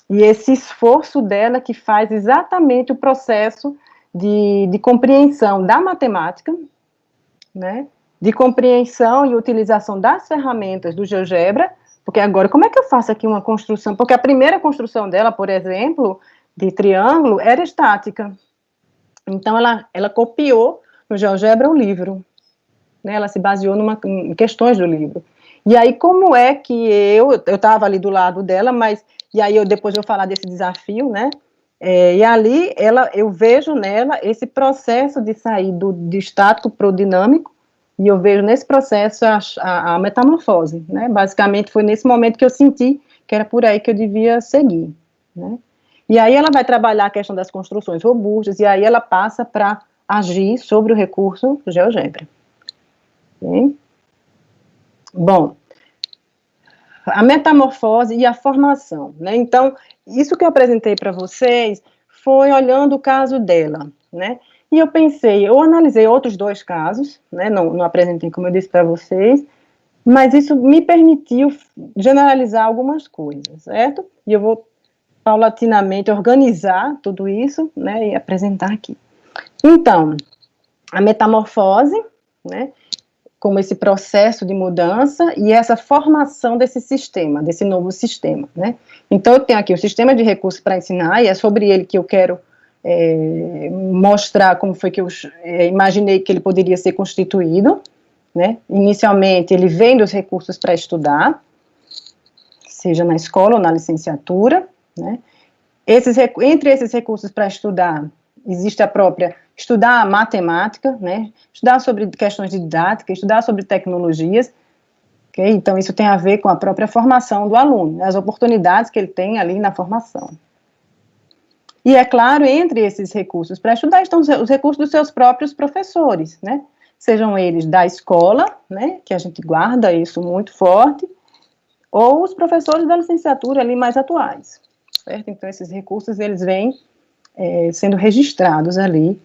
E esse esforço dela que faz exatamente o processo de compreensão da matemática, né, de compreensão e utilização das ferramentas do GeoGebra, porque agora, como é que eu faço aqui uma construção? Porque a primeira construção dela, por exemplo, de triângulo, era estática. Então, ela copiou no GeoGebra o livro, né, ela se baseou em questões do livro. E aí, como é que eu estava ali do lado dela, mas, e aí depois eu vou falar desse desafio, né, e ali eu vejo nela esse processo de sair do estático para o dinâmico, e eu vejo nesse processo a metamorfose, né, basicamente foi nesse momento que eu senti que era por aí que eu devia seguir, né. E aí ela vai trabalhar a questão das construções robustas, e aí ela passa para agir sobre o recurso GeoGebra. Okay? Bom, a metamorfose e a formação, né? Então, isso que eu apresentei para vocês foi olhando o caso dela, né? E eu analisei outros dois casos, né? Não apresentei, como eu disse para vocês, mas isso me permitiu generalizar algumas coisas, certo? E eu vou paulatinamente organizar tudo isso, né? E apresentar aqui. Então, a metamorfose, né? Como esse processo de mudança e essa formação desse sistema, desse novo sistema, né? Então, eu tenho aqui o sistema de recursos para ensinar, e é sobre ele que eu quero mostrar como foi que eu imaginei que ele poderia ser constituído, né? Inicialmente, ele vem dos recursos para estudar, seja na escola ou na licenciatura, né? Entre esses recursos para estudar, existe a própria estudar a matemática, né, estudar sobre questões de didática, estudar sobre tecnologias, okay? Então isso tem a ver com a própria formação do aluno, né, as oportunidades que ele tem ali na formação. E é claro, entre esses recursos para estudar estão os recursos dos seus próprios professores, né, sejam eles da escola, né, que a gente guarda isso muito forte, ou os professores da licenciatura ali mais atuais, certo? Então esses recursos, eles vêm sendo registrados ali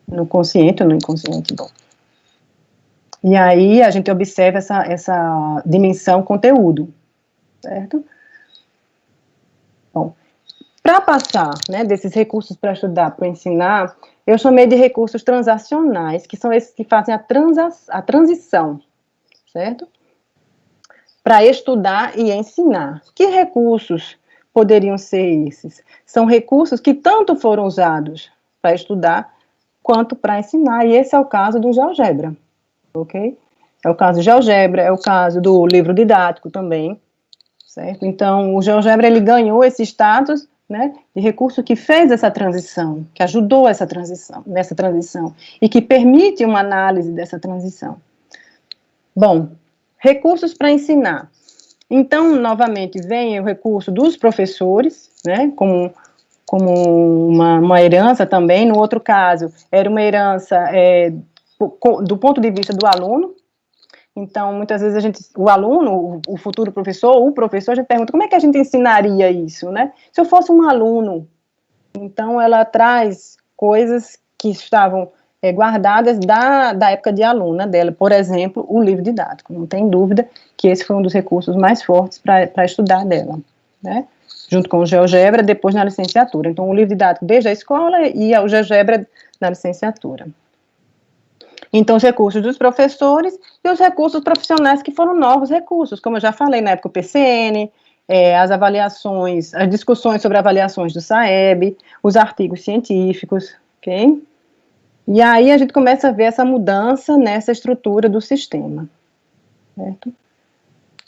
no consciente ou no inconsciente. Bom. E aí a gente observa essa dimensão conteúdo, certo? Bom, para passar, né, desses recursos para estudar, para ensinar, eu chamei de recursos transacionais, que são esses que fazem a transição, certo? Para estudar e ensinar. Que recursos poderiam ser esses? São recursos que tanto foram usados para estudar, quanto para ensinar, e esse é o caso do GeoGebra, ok? É o caso do GeoGebra, é o caso do livro didático também, certo? Então, o GeoGebra, ele ganhou esse status, né, de recurso que fez essa transição, que ajudou nessa transição, e que permite uma análise dessa transição. Bom, recursos para ensinar. Então, novamente, vem o recurso dos professores, né, como uma herança também. No outro caso, era uma herança do ponto de vista do aluno. Então, muitas vezes o aluno, o futuro professor, o professor, a gente pergunta como é que a gente ensinaria isso, né? Se eu fosse um aluno, então ela traz coisas que estavam guardadas da época de aluna dela, por exemplo, o livro didático. Não tem dúvida que esse foi um dos recursos mais fortes para estudar dela, né? Junto com o GeoGebra, depois na licenciatura. Então, o livro didático desde a escola e o GeoGebra na licenciatura. Então, os recursos dos professores e os recursos profissionais, que foram novos recursos, como eu já falei, na época o PCN, as avaliações, as discussões sobre avaliações do SAEB, os artigos científicos, ok? E aí a gente começa a ver essa mudança nessa estrutura do sistema, certo?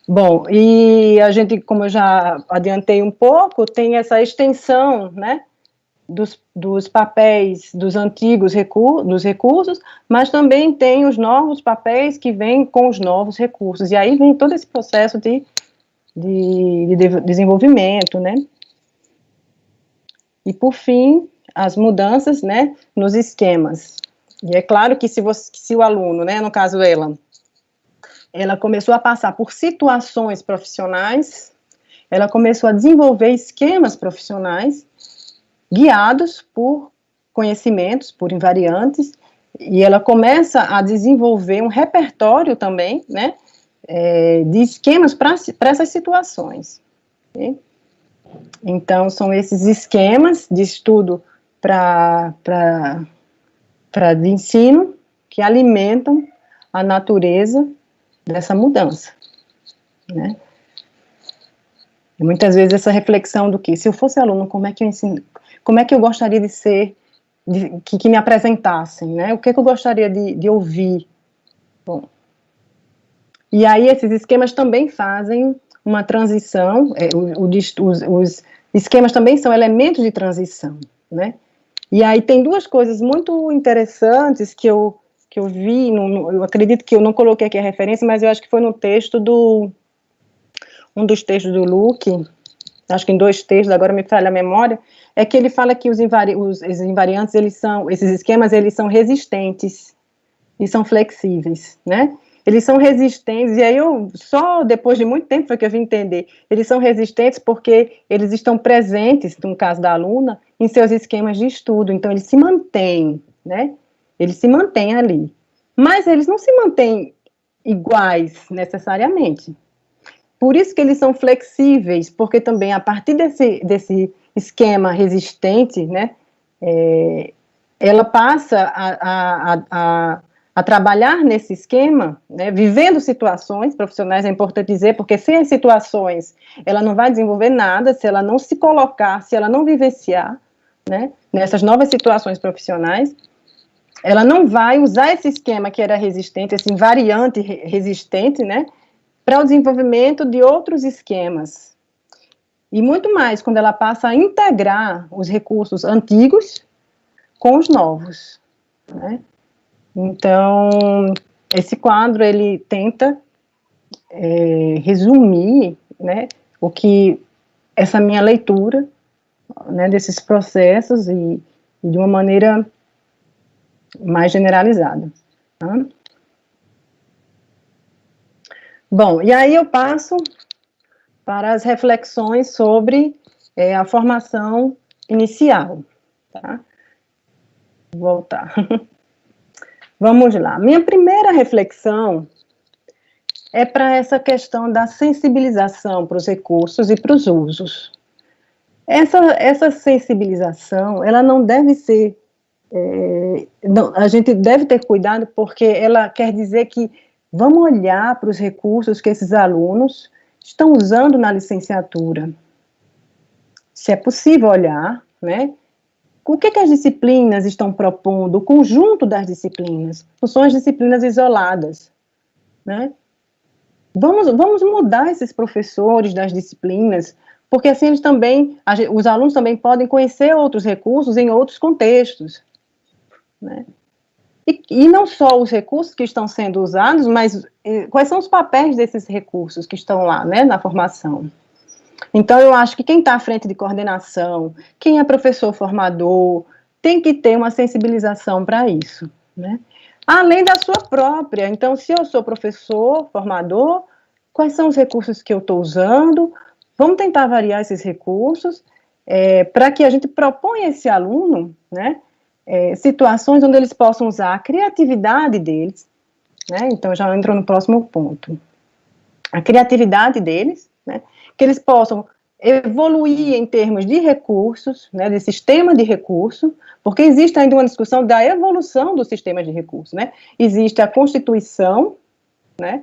Bom, e a gente, como eu já adiantei um pouco, tem essa extensão, né, dos papéis dos antigos dos recursos, mas também tem os novos papéis que vêm com os novos recursos, e aí vem todo esse processo de desenvolvimento, né? E, por fim, as mudanças, né, nos esquemas. E é claro que se o aluno, né, no caso ela começou a passar por situações profissionais, ela começou a desenvolver esquemas profissionais guiados por conhecimentos, por invariantes, e ela começa a desenvolver um repertório também, né, de esquemas para essas situações. Okay? Então, são esses esquemas de estudo de ensino que alimentam a natureza dessa mudança, né? E muitas vezes essa reflexão do que, se eu fosse aluno, como é que eu ensino, como é que eu gostaria de ser, que me apresentassem, né? O que eu gostaria de ouvir? Bom, e aí esses esquemas também fazem uma transição, os esquemas também são elementos de transição, né? E aí tem duas coisas muito interessantes que eu vi, eu acredito que eu não coloquei aqui a referência, mas eu acho que foi no texto um dos textos do Luke, acho que em 2 textos, agora me falha a memória, é que ele fala que os invariantes, esses esquemas, eles são resistentes e são flexíveis, né? Eles são resistentes, e aí só depois de muito tempo foi que eu vim entender, eles são resistentes porque eles estão presentes, no caso da aluna, em seus esquemas de estudo, então eles se mantêm, né? Eles se mantêm ali, mas eles não se mantêm iguais necessariamente. Por isso que eles são flexíveis, porque também a partir desse esquema resistente, né, ela passa a trabalhar nesse esquema, né, vivendo situações profissionais, é importante dizer, porque sem as situações ela não vai desenvolver nada, se ela não se colocar, se ela não vivenciar, né, nessas novas situações profissionais, ela não vai usar esse esquema que era resistente, esse invariante resistente, né, para o desenvolvimento de outros esquemas. E muito mais quando ela passa a integrar os recursos antigos com os novos, né? Então, esse quadro, ele tenta resumir, né, o que essa minha leitura, né, desses processos e de uma maneira mais generalizada. Tá? Bom, e aí eu passo para as reflexões sobre a formação inicial. Tá? Vou voltar. Vamos lá. Minha primeira reflexão é para essa questão da sensibilização para os recursos e para os usos. Essa sensibilização, ela não deve ser... a gente deve ter cuidado, porque ela quer dizer que vamos olhar para os recursos que esses alunos estão usando na licenciatura. Se é possível olhar, né? O que as disciplinas estão propondo, o conjunto das disciplinas, não são as disciplinas isoladas, né? vamos mudar esses professores das disciplinas, porque assim eles também, os alunos também podem conhecer outros recursos em outros contextos, né? E não só os recursos que estão sendo usados, mas quais são os papéis desses recursos que estão lá, né, na formação. Então, eu acho que quem está à frente de coordenação, quem é professor formador, tem que ter uma sensibilização para isso, né? Além da sua própria. Então, se eu sou professor formador, quais são os recursos que eu estou usando? Vamos tentar variar esses recursos para que a gente proponha a esse aluno, né, situações onde eles possam usar a criatividade deles, né? Então, já entro no próximo ponto. A criatividade deles, né, que eles possam evoluir em termos de recursos, né, de sistema de recurso, porque existe ainda uma discussão da evolução dos sistemas de recursos, né? Existe a Constituição, né,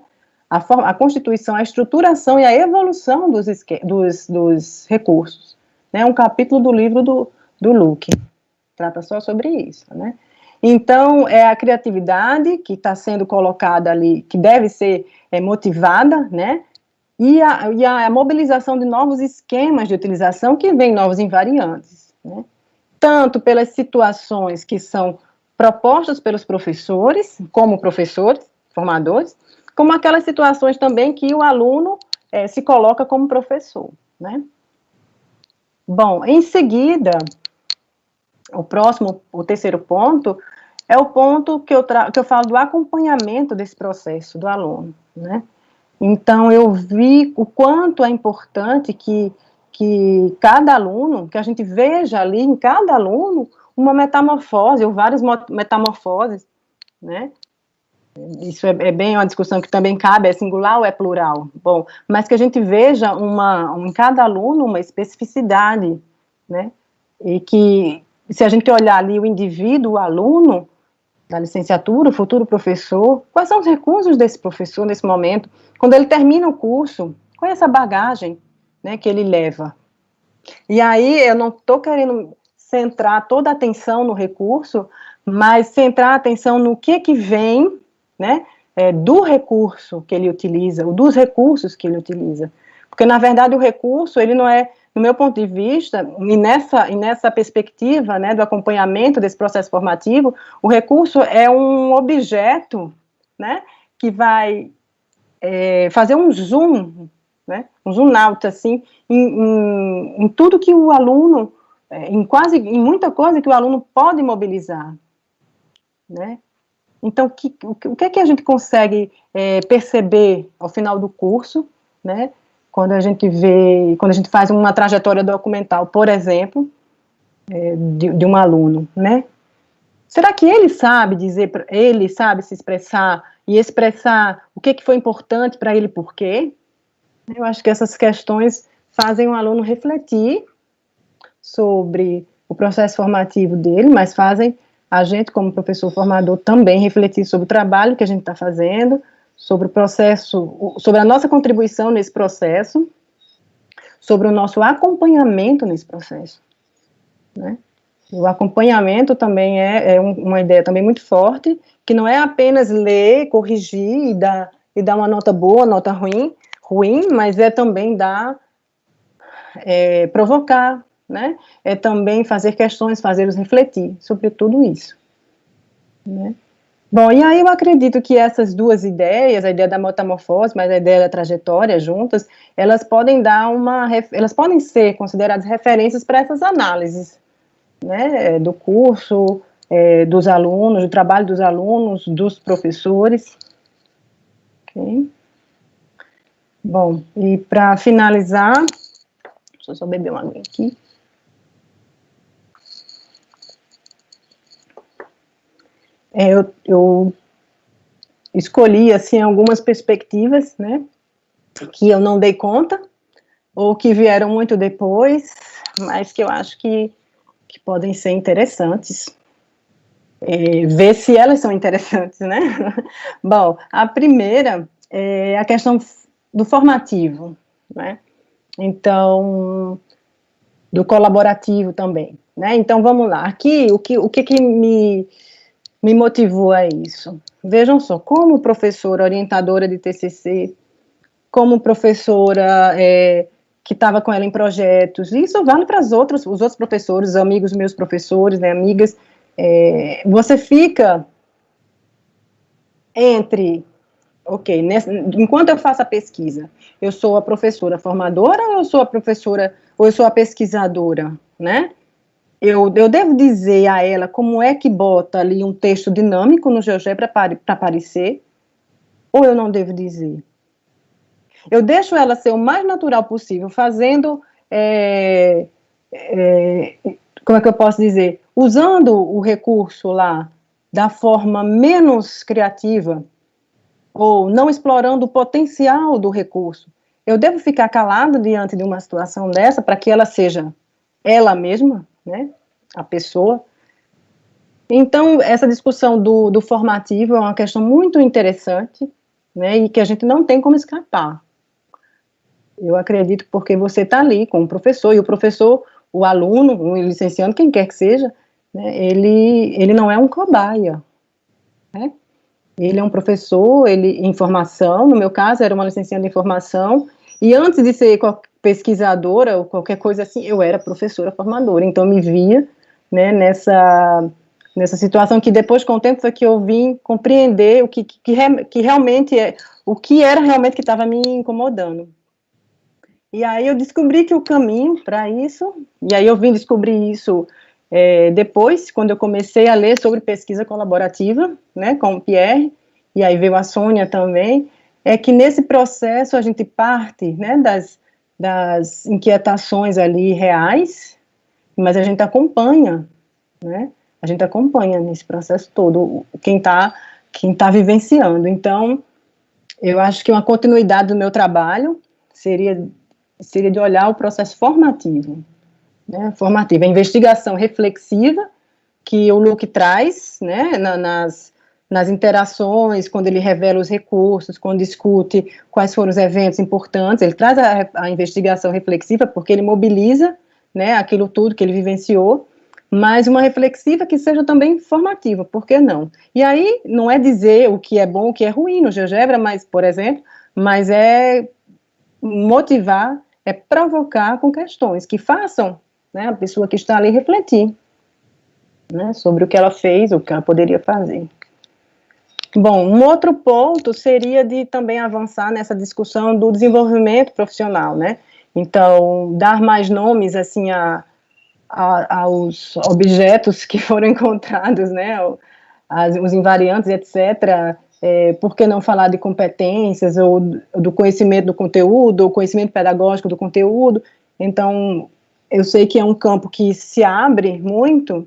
a Constituição, a estruturação e a evolução dos recursos, né? Um capítulo do livro do Luke trata só sobre isso, né? Então, é a criatividade que está sendo colocada ali, que deve ser motivada, né? E a mobilização de novos esquemas de utilização que vêm novos invariantes, né? Tanto pelas situações que são propostas pelos professores, como professores, formadores, como aquelas situações também que o aluno se coloca como professor, né? Bom, em seguida, o terceiro ponto, é o ponto que eu falo do acompanhamento desse processo do aluno, né? Então, eu vi o quanto é importante que cada aluno, que a gente veja ali em cada aluno uma metamorfose, ou várias metamorfoses, né? Isso é bem uma discussão que também cabe, é singular ou é plural? Bom, mas que a gente veja em cada aluno uma especificidade, né? E que, se a gente olhar ali o indivíduo, o aluno, da licenciatura, o futuro professor, quais são os recursos desse professor nesse momento? Quando ele termina o curso, qual é essa bagagem, né, que ele leva? E aí eu não estou querendo centrar toda a atenção no recurso, mas centrar a atenção no que vem, né, do recurso que ele utiliza, ou dos recursos que ele utiliza. Porque, na verdade, o recurso, ele não é, no meu ponto de vista, e nessa perspectiva, né, do acompanhamento desse processo formativo, o recurso é um objeto, né, que vai fazer um zoom, né, um zoom out, assim, em tudo que o aluno, em muita coisa que o aluno pode mobilizar, né. Então, o que é que a gente consegue perceber ao final do curso, né, quando a gente faz uma trajetória documental, por exemplo, de um aluno, né? Será que ele sabe ele sabe se expressar e expressar o que foi importante para ele, por quê? Eu acho que essas questões fazem o aluno refletir sobre o processo formativo dele, mas fazem a gente, como professor formador, também refletir sobre o trabalho que a gente está fazendo, sobre o processo, sobre a nossa contribuição nesse processo, sobre o nosso acompanhamento nesse processo, né? O acompanhamento também é uma ideia também muito forte, que não é apenas ler, corrigir e dar uma nota boa, nota ruim, mas é também provocar, né? É também fazer questões, fazê-los refletir sobre tudo isso, né? Bom, e aí eu acredito que essas duas ideias, a ideia da metamorfose, mas a ideia da trajetória juntas, elas podem ser consideradas referências para essas análises, né, do curso, dos alunos, do trabalho dos alunos, dos professores. Ok? Bom, e para finalizar, deixa eu só beber uma água aqui. Eu escolhi, assim, algumas perspectivas, né, que eu não dei conta, ou que vieram muito depois, mas que eu acho que podem ser interessantes. Ver se elas são interessantes, né? Bom, a primeira é a questão do formativo, né? Então, do colaborativo também, né? Então, vamos lá. Aqui, o que me motivou a isso? Vejam só, como professora orientadora de TCC, como professora que estava com ela em projetos. Isso vale para os outros professores, amigos meus professores, né, amigas. Você fica entre, ok, enquanto eu faço a pesquisa, eu sou a professora formadora ou eu sou a professora, ou eu sou a pesquisadora, né? Eu devo dizer a ela como é que bota ali um texto dinâmico no GeoGebra para aparecer, ou eu não devo dizer? Eu deixo ela ser o mais natural possível, fazendo, como é que eu posso dizer? Usando o recurso lá da forma menos criativa, ou não explorando o potencial do recurso. Eu devo ficar calada diante de uma situação dessa para que ela seja ela mesma, né, a pessoa. Então, essa discussão do formativo é uma questão muito interessante, né, e que a gente não tem como escapar. Eu acredito porque você está ali com o professor, e o professor, o aluno, o licenciando, quem quer que seja, né, ele não é um cobaia, né? Ele é um professor, em formação, no meu caso, era uma licencianda em formação, e antes de ser pesquisadora ou qualquer coisa assim, eu era professora formadora, então me via, né, nessa situação que depois, com o tempo, foi que eu vim compreender o que realmente o que era realmente que estava me incomodando. E aí eu descobri que o caminho para isso, e aí eu vim descobrir isso depois, quando eu comecei a ler sobre pesquisa colaborativa, né, com o Pierre, e aí veio a Sônia também, é que nesse processo a gente parte, né, das inquietações ali reais, mas a gente acompanha, né, a gente acompanha nesse processo todo quem tá vivenciando. Então, eu acho que uma continuidade do meu trabalho seria de olhar o processo formativo, né, a investigação reflexiva que o Luke traz, né, nas interações, quando ele revela os recursos, quando discute quais foram os eventos importantes, ele traz a investigação reflexiva porque ele mobiliza, né, aquilo tudo que ele vivenciou, mas uma reflexiva que seja também formativa, por que não? E aí, não é dizer o que é bom, o que é ruim no GeoGebra, mas, por exemplo, mas é motivar, é provocar com questões que façam, né, a pessoa que está ali refletir, né, sobre o que ela fez, o que ela poderia fazer. Bom, um outro ponto seria de também avançar nessa discussão do desenvolvimento profissional, né? Então, dar mais nomes, assim, aos objetos que foram encontrados, né? Os invariantes, etc. Por que não falar de competências, ou do conhecimento do conteúdo, ou conhecimento pedagógico do conteúdo? Então, eu sei que é um campo que se abre muito,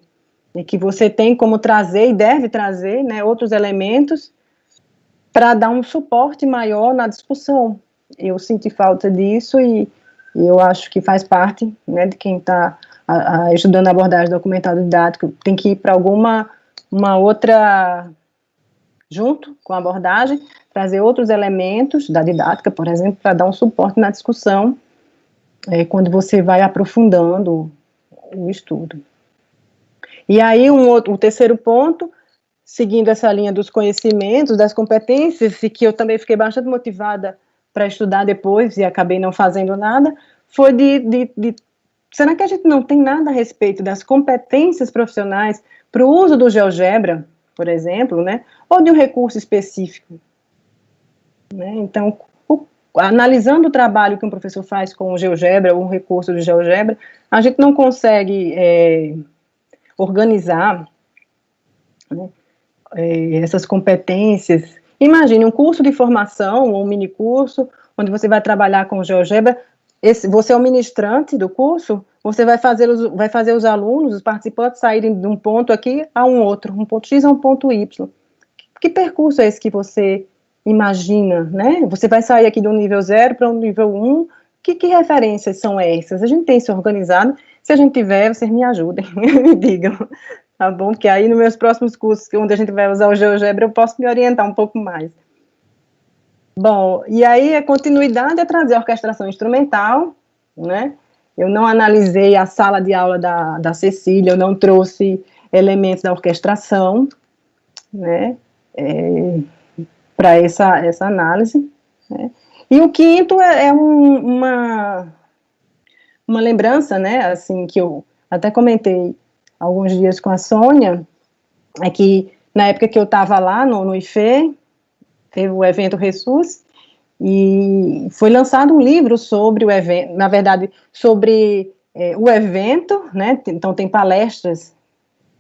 e que você tem como trazer, e deve trazer, né, outros elementos para dar um suporte maior na discussão. Eu senti falta disso e eu acho que faz parte, né, de quem está estudando a abordagem documental didática, tem que ir para uma outra, junto com a abordagem, trazer outros elementos da didática, por exemplo, para dar um suporte na discussão, quando você vai aprofundando o estudo. E aí, o terceiro ponto, seguindo essa linha dos conhecimentos, das competências, e que eu também fiquei bastante motivada para estudar depois, e acabei não fazendo nada, foi será que a gente não tem nada a respeito das competências profissionais para o uso do GeoGebra, por exemplo, né, ou de um recurso específico? Né? Então, analisando o trabalho que um professor faz com o GeoGebra, ou um recurso do GeoGebra, a gente não consegue organizar, né, essas competências. Imagine um curso de formação, ou um mini curso, onde você vai trabalhar com o GeoGebra, você é o ministrante do curso, você vai fazer os alunos, os participantes saírem de um ponto aqui a um outro, um ponto X a um ponto Y. Que percurso é esse que você imagina, né? Você vai sair aqui do nível 0 para o nível 1, que referências são essas? A gente tem isso organizado? Se a gente tiver, vocês me ajudem, me digam, tá bom? Porque aí nos meus próximos cursos, onde a gente vai usar o GeoGebra, eu posso me orientar um pouco mais. Bom, e aí a continuidade é trazer a orquestração instrumental, né? Eu não analisei a sala de aula da Cecília, eu não trouxe elementos da orquestração, né? Para essa análise, né? E o quinto é uma lembrança, né, assim, que eu até comentei alguns dias com a Sônia, é que na época que eu estava lá no IFE, teve o evento Ressus, e foi lançado um livro sobre o evento, na verdade, sobre o evento, né, então tem palestras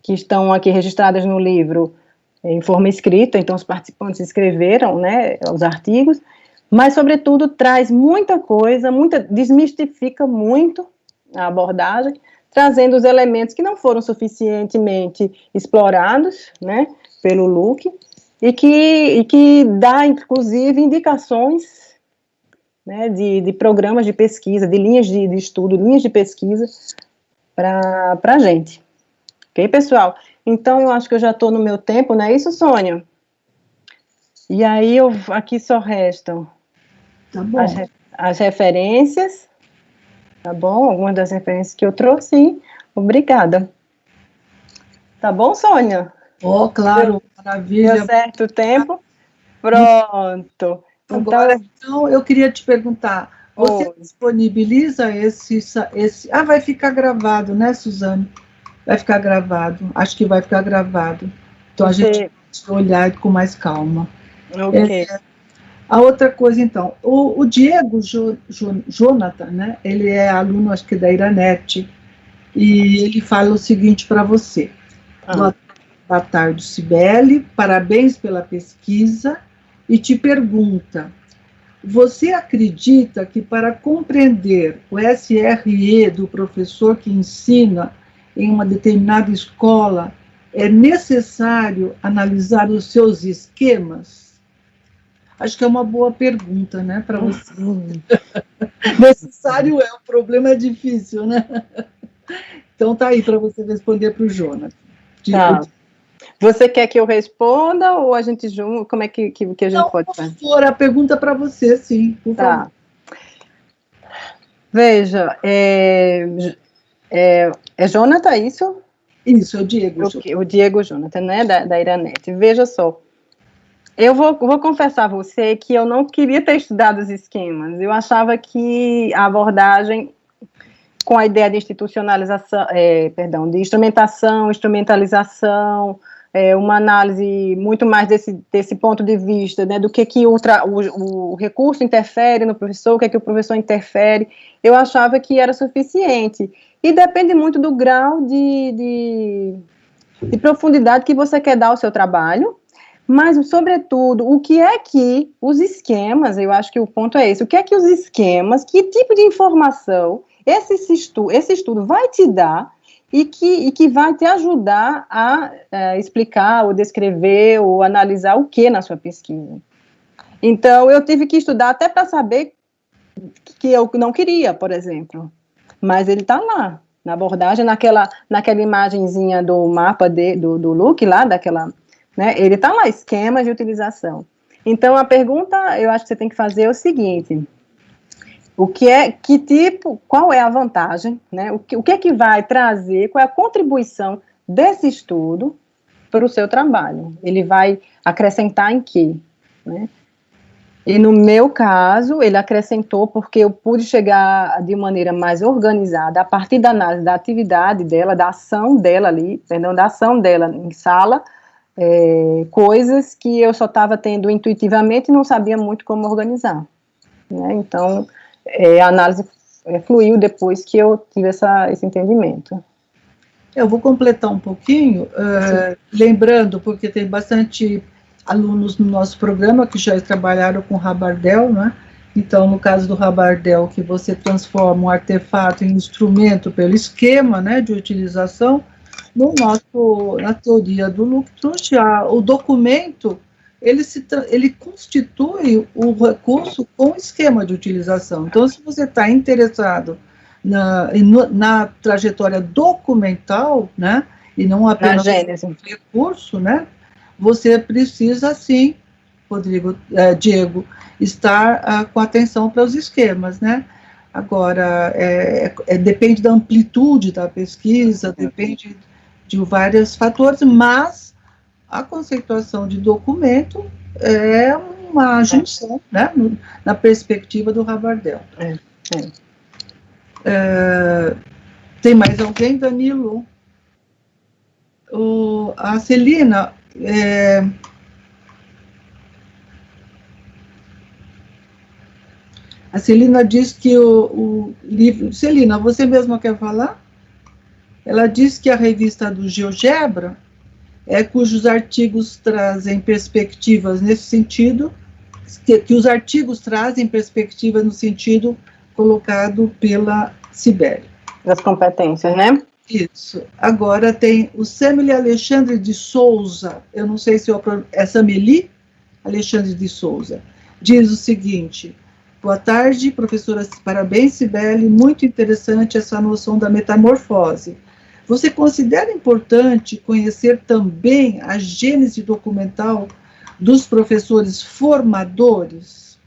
que estão aqui registradas no livro em forma escrita, então os participantes escreveram, né, os artigos, mas, sobretudo, traz muita coisa, desmistifica muito a abordagem, trazendo os elementos que não foram suficientemente explorados, né, pelo Luc, e que dá, inclusive, indicações, né, de programas de pesquisa, de linhas de estudo, linhas de pesquisa para a gente. Ok, pessoal? Então, eu acho que eu já estou no meu tempo, não é isso, Sônia? E aí, aqui só restam Tá bom. as referências, tá bom? Algumas das referências que eu trouxe, sim. Obrigada. Tá bom, Sônia? Oh, claro, maravilha. Deu certo o tempo? Pronto. Agora, então, eu queria te perguntar, você disponibiliza esse... Ah, vai ficar gravado, né, Suzane? Vai ficar gravado, acho que vai ficar gravado. Então, a gente vai olhar com mais calma. Ok. A outra coisa, então, o Diego Jonathan, né, ele é aluno, acho que da Iranet, e ele fala o seguinte para você. Boa tarde, Cibele, parabéns pela pesquisa, e te pergunta, você acredita que para compreender o SRE do professor que ensina em uma determinada escola, é necessário analisar os seus esquemas? Acho que é uma boa pergunta, né, para você. Necessário o problema é difícil, né? Então tá aí para você responder para o Jonathan. Tá. Você quer que eu responda ou a gente junta? Como é que a gente pode fazer? Por favor, a pergunta para você, sim, por favor. Veja, é Jonathan, isso? Isso, é o Diego. O Diego Jonathan, né, da Iranet. Veja só, eu vou confessar a você que eu não queria ter estudado os esquemas. Eu achava que a abordagem com a ideia de institucionalização, de instrumentalização, uma análise muito mais desse ponto de vista, né, do que o recurso interfere no professor, o que o professor interfere, eu achava que era suficiente. E depende muito do grau de profundidade que você quer dar ao seu trabalho, mas, sobretudo, o que é que os esquemas, eu acho que o ponto é esse, o que é que os esquemas, que tipo de informação esse estudo vai te dar e que vai te ajudar a explicar, ou descrever, ou analisar o que na sua pesquisa. Então, eu tive que estudar até para saber que eu não queria, por exemplo, mas ele está lá, na abordagem, naquela imagenzinha do mapa do Luc lá, né, ele está lá, esquema de utilização. Então, a pergunta, eu acho que você tem que fazer é o seguinte: qual é a vantagem, né? O que é que vai trazer, qual é a contribuição desse estudo para o seu trabalho? Ele vai acrescentar em quê, né? E no meu caso, ele acrescentou porque eu pude chegar de maneira mais organizada, a partir da análise da atividade dela, da ação dela em sala, coisas que eu só estava tendo intuitivamente e não sabia muito como organizar, né? Então, a análise fluiu depois que eu tive esse entendimento. Eu vou completar um pouquinho, lembrando, porque tem bastante alunos no nosso programa que já trabalharam com Rabardel, né? Então, no caso do Rabardel, que você transforma um artefato em instrumento pelo esquema, né, de utilização, na teoria do Luc Truch, o documento, ele constitui o recurso com esquema de utilização. Então, se você está interessado na trajetória documental, né, e não apenas no recurso, né, você precisa, sim, Diego, estar com atenção para os esquemas, né? Agora, depende da amplitude da pesquisa, depende de vários fatores, mas a conceituação de documento é uma junção, né, na perspectiva do Rabardel. Tem mais alguém, Danilo? A Celina... A Celina diz que o livro... Celina, você mesma quer falar? Ela diz que a revista do GeoGebra, cujos artigos trazem perspectivas nesse sentido, que os artigos trazem perspectivas no sentido colocado pela Cibele. Das competências, né? Isso. Agora tem o Sameli Alexandre de Souza, eu não sei se é Sameli Alexandre de Souza, diz o seguinte: boa tarde, professora, parabéns, Cibele, muito interessante essa noção da metamorfose. Você considera importante conhecer também a gênese documental dos professores formadores?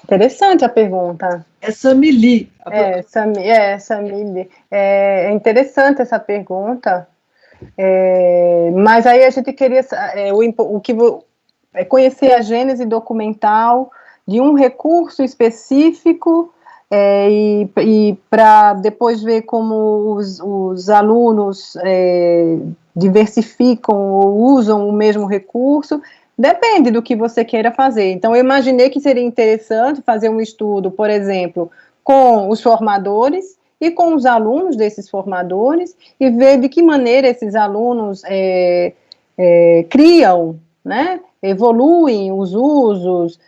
Interessante a pergunta. É Sameli. Sameli. É interessante essa pergunta, mas aí a gente queria conhecer a gênese documental de um recurso específico, e para depois ver como os alunos diversificam ou usam o mesmo recurso. Depende do que você queira fazer. Então, eu imaginei que seria interessante fazer um estudo, por exemplo, com os formadores e com os alunos desses formadores, e ver de que maneira esses alunos criam, né, evoluem os usos,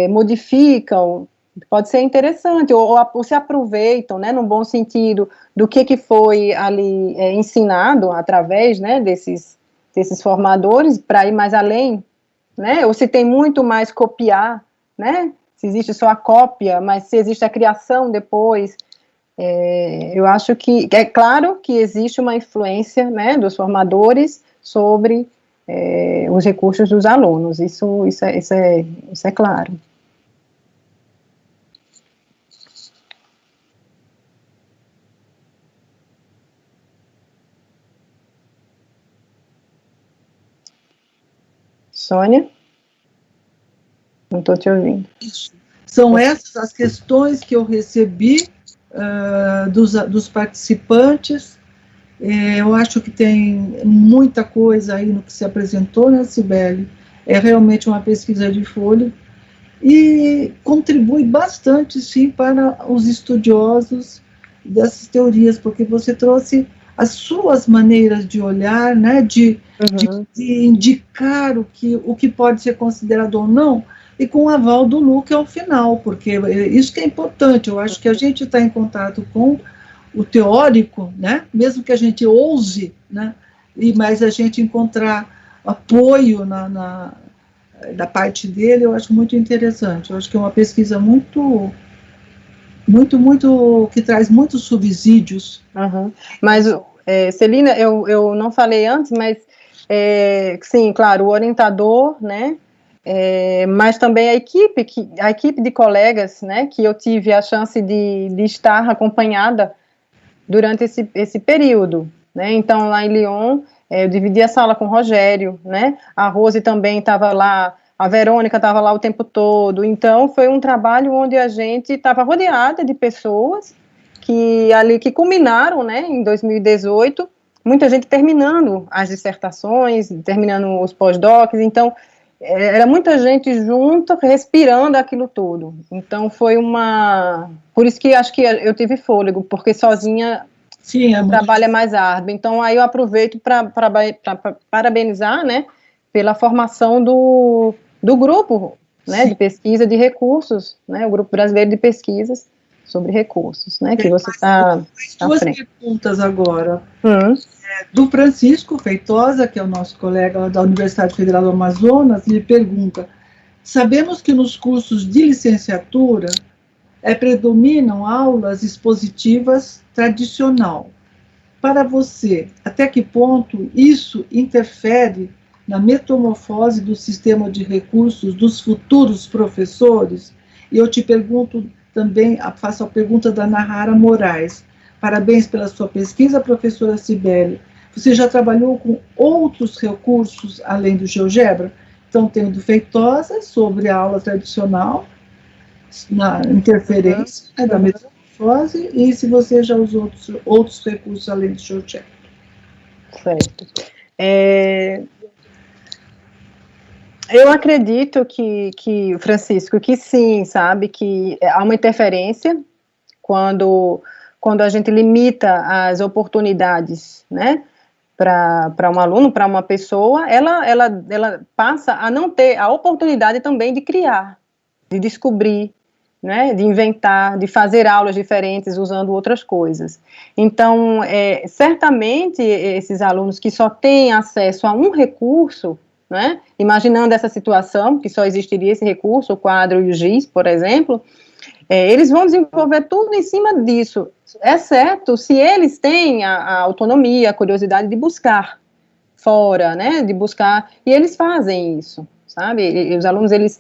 modificam. Pode ser interessante, ou se aproveitam, né, num bom sentido, do que foi ali ensinado através, né, desses formadores, para ir mais além, né, ou se tem muito mais copiar, né, se existe só a cópia, mas se existe a criação depois. Eu acho que, é claro que existe uma influência, né, dos formadores sobre os recursos dos alunos, isso é claro. Sônia? Não estou te ouvindo. Isso. São essas as questões que eu recebi dos participantes. Eu acho que tem muita coisa aí no que se apresentou, né, Cibele? É realmente uma pesquisa de folha e contribui bastante, sim, para os estudiosos dessas teorias, porque você trouxe as suas maneiras de olhar, né, de indicar o que pode ser considerado ou não, e com o aval do Luca ao final, porque isso que é importante. Eu acho que a gente está em contato com o teórico, né, mesmo que a gente ouse, né, mas a gente encontrar apoio da parte dele, eu acho muito interessante. Eu acho que é uma pesquisa muito, que traz muitos subsídios. Mas, Celina, eu não falei antes, mas, sim, claro, o orientador, né, mas também a equipe de colegas, né, que eu tive a chance de estar acompanhada durante esse período, né, então lá em Lyon, eu dividi a sala com o Rogério, né, a Rose também estava lá, a Verônica estava lá o tempo todo, então foi um trabalho onde a gente estava rodeada de pessoas que culminaram, né, em 2018, muita gente terminando as dissertações, terminando os pós-docs, então era muita gente junto, respirando aquilo tudo. Então foi por isso que acho que eu tive fôlego, porque sozinha o trabalho é mais árduo. Então aí eu aproveito para parabenizar, né, pela formação do grupo, né, de pesquisa de recursos, né, o Grupo Brasileiro de Pesquisas sobre Recursos, né, que você está à duas frente. Perguntas agora. Do Francisco Feitosa, que é o nosso colega da Universidade Federal do Amazonas, ele pergunta: sabemos que nos cursos de licenciatura predominam aulas expositivas tradicional. Para você, até que ponto isso interfere na metamorfose do sistema de recursos dos futuros professores? E eu te pergunto também, faço a pergunta da Nahara Moraes. Parabéns pela sua pesquisa, professora Cibele. Você já trabalhou com outros recursos além do GeoGebra? Então, tem o do Feitosa, sobre a aula tradicional, na interferência, da metamorfose, e se você já usou outros recursos além do GeoGebra. Certo. Eu acredito que, Francisco, que sim, sabe, que há uma interferência quando a gente limita as oportunidades, né, para um aluno, para uma pessoa, ela passa a não ter a oportunidade também de criar, de descobrir, né, de inventar, de fazer aulas diferentes usando outras coisas. Então, certamente, esses alunos que só têm acesso a um recurso, né, imaginando essa situação, que só existiria esse recurso, o quadro e o giz, por exemplo, eles vão desenvolver tudo em cima disso, exceto se eles têm a autonomia, a curiosidade de buscar fora, né, de buscar, e eles fazem isso, sabe, e os alunos, eles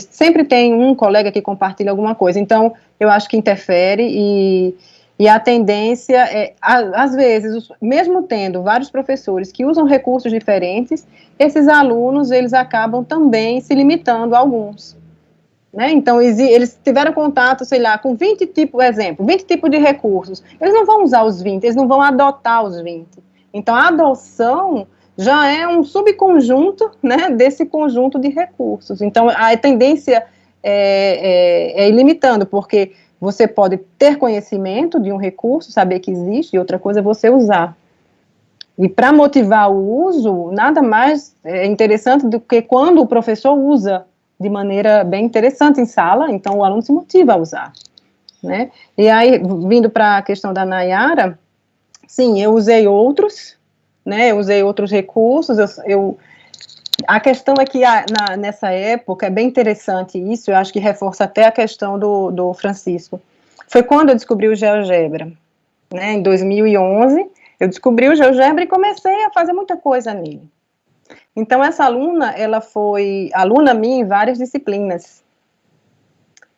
sempre têm um colega que compartilha alguma coisa, então, eu acho que interfere, e a tendência às vezes, mesmo tendo vários professores que usam recursos diferentes, esses alunos, eles acabam também se limitando a alguns, né? Então, eles tiveram contato, sei lá, com 20 tipos de recursos. Eles não vão usar os 20, eles não vão adotar os 20. Então, a adoção já é um subconjunto, né, desse conjunto de recursos. Então, a tendência é ir limitando, porque você pode ter conhecimento de um recurso, saber que existe, e outra coisa é você usar. E para motivar o uso, nada mais interessante do que quando o professor usa de maneira bem interessante em sala, então o aluno se motiva a usar, né? E aí, vindo para a questão da Nayara, sim, eu usei outros, né? Eu usei outros recursos, a questão é que nessa época, é bem interessante isso, eu acho que reforça até a questão do Francisco, foi quando eu descobri o GeoGebra, né? Em 2011, eu descobri o GeoGebra e comecei a fazer muita coisa nele. Então, essa aluna, ela foi aluna minha em várias disciplinas.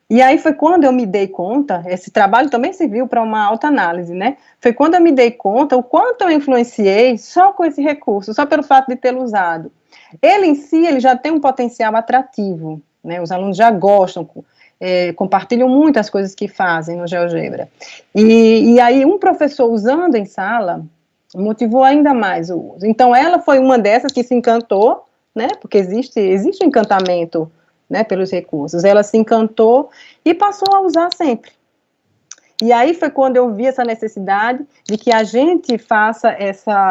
E aí foi quando eu me dei conta, esse trabalho também serviu para uma autoanálise, né? Foi quando eu me dei conta o quanto eu influenciei só com esse recurso, só pelo fato de tê-lo usado. Ele em si, ele já tem um potencial atrativo, né? Os alunos já gostam, compartilham muito as coisas que fazem no GeoGebra. E aí um professor usando em sala motivou ainda mais o uso. Então, ela foi uma dessas que se encantou, né, porque existe um encantamento, né, pelos recursos. Ela se encantou e passou a usar sempre. E aí foi quando eu vi essa necessidade de que a gente faça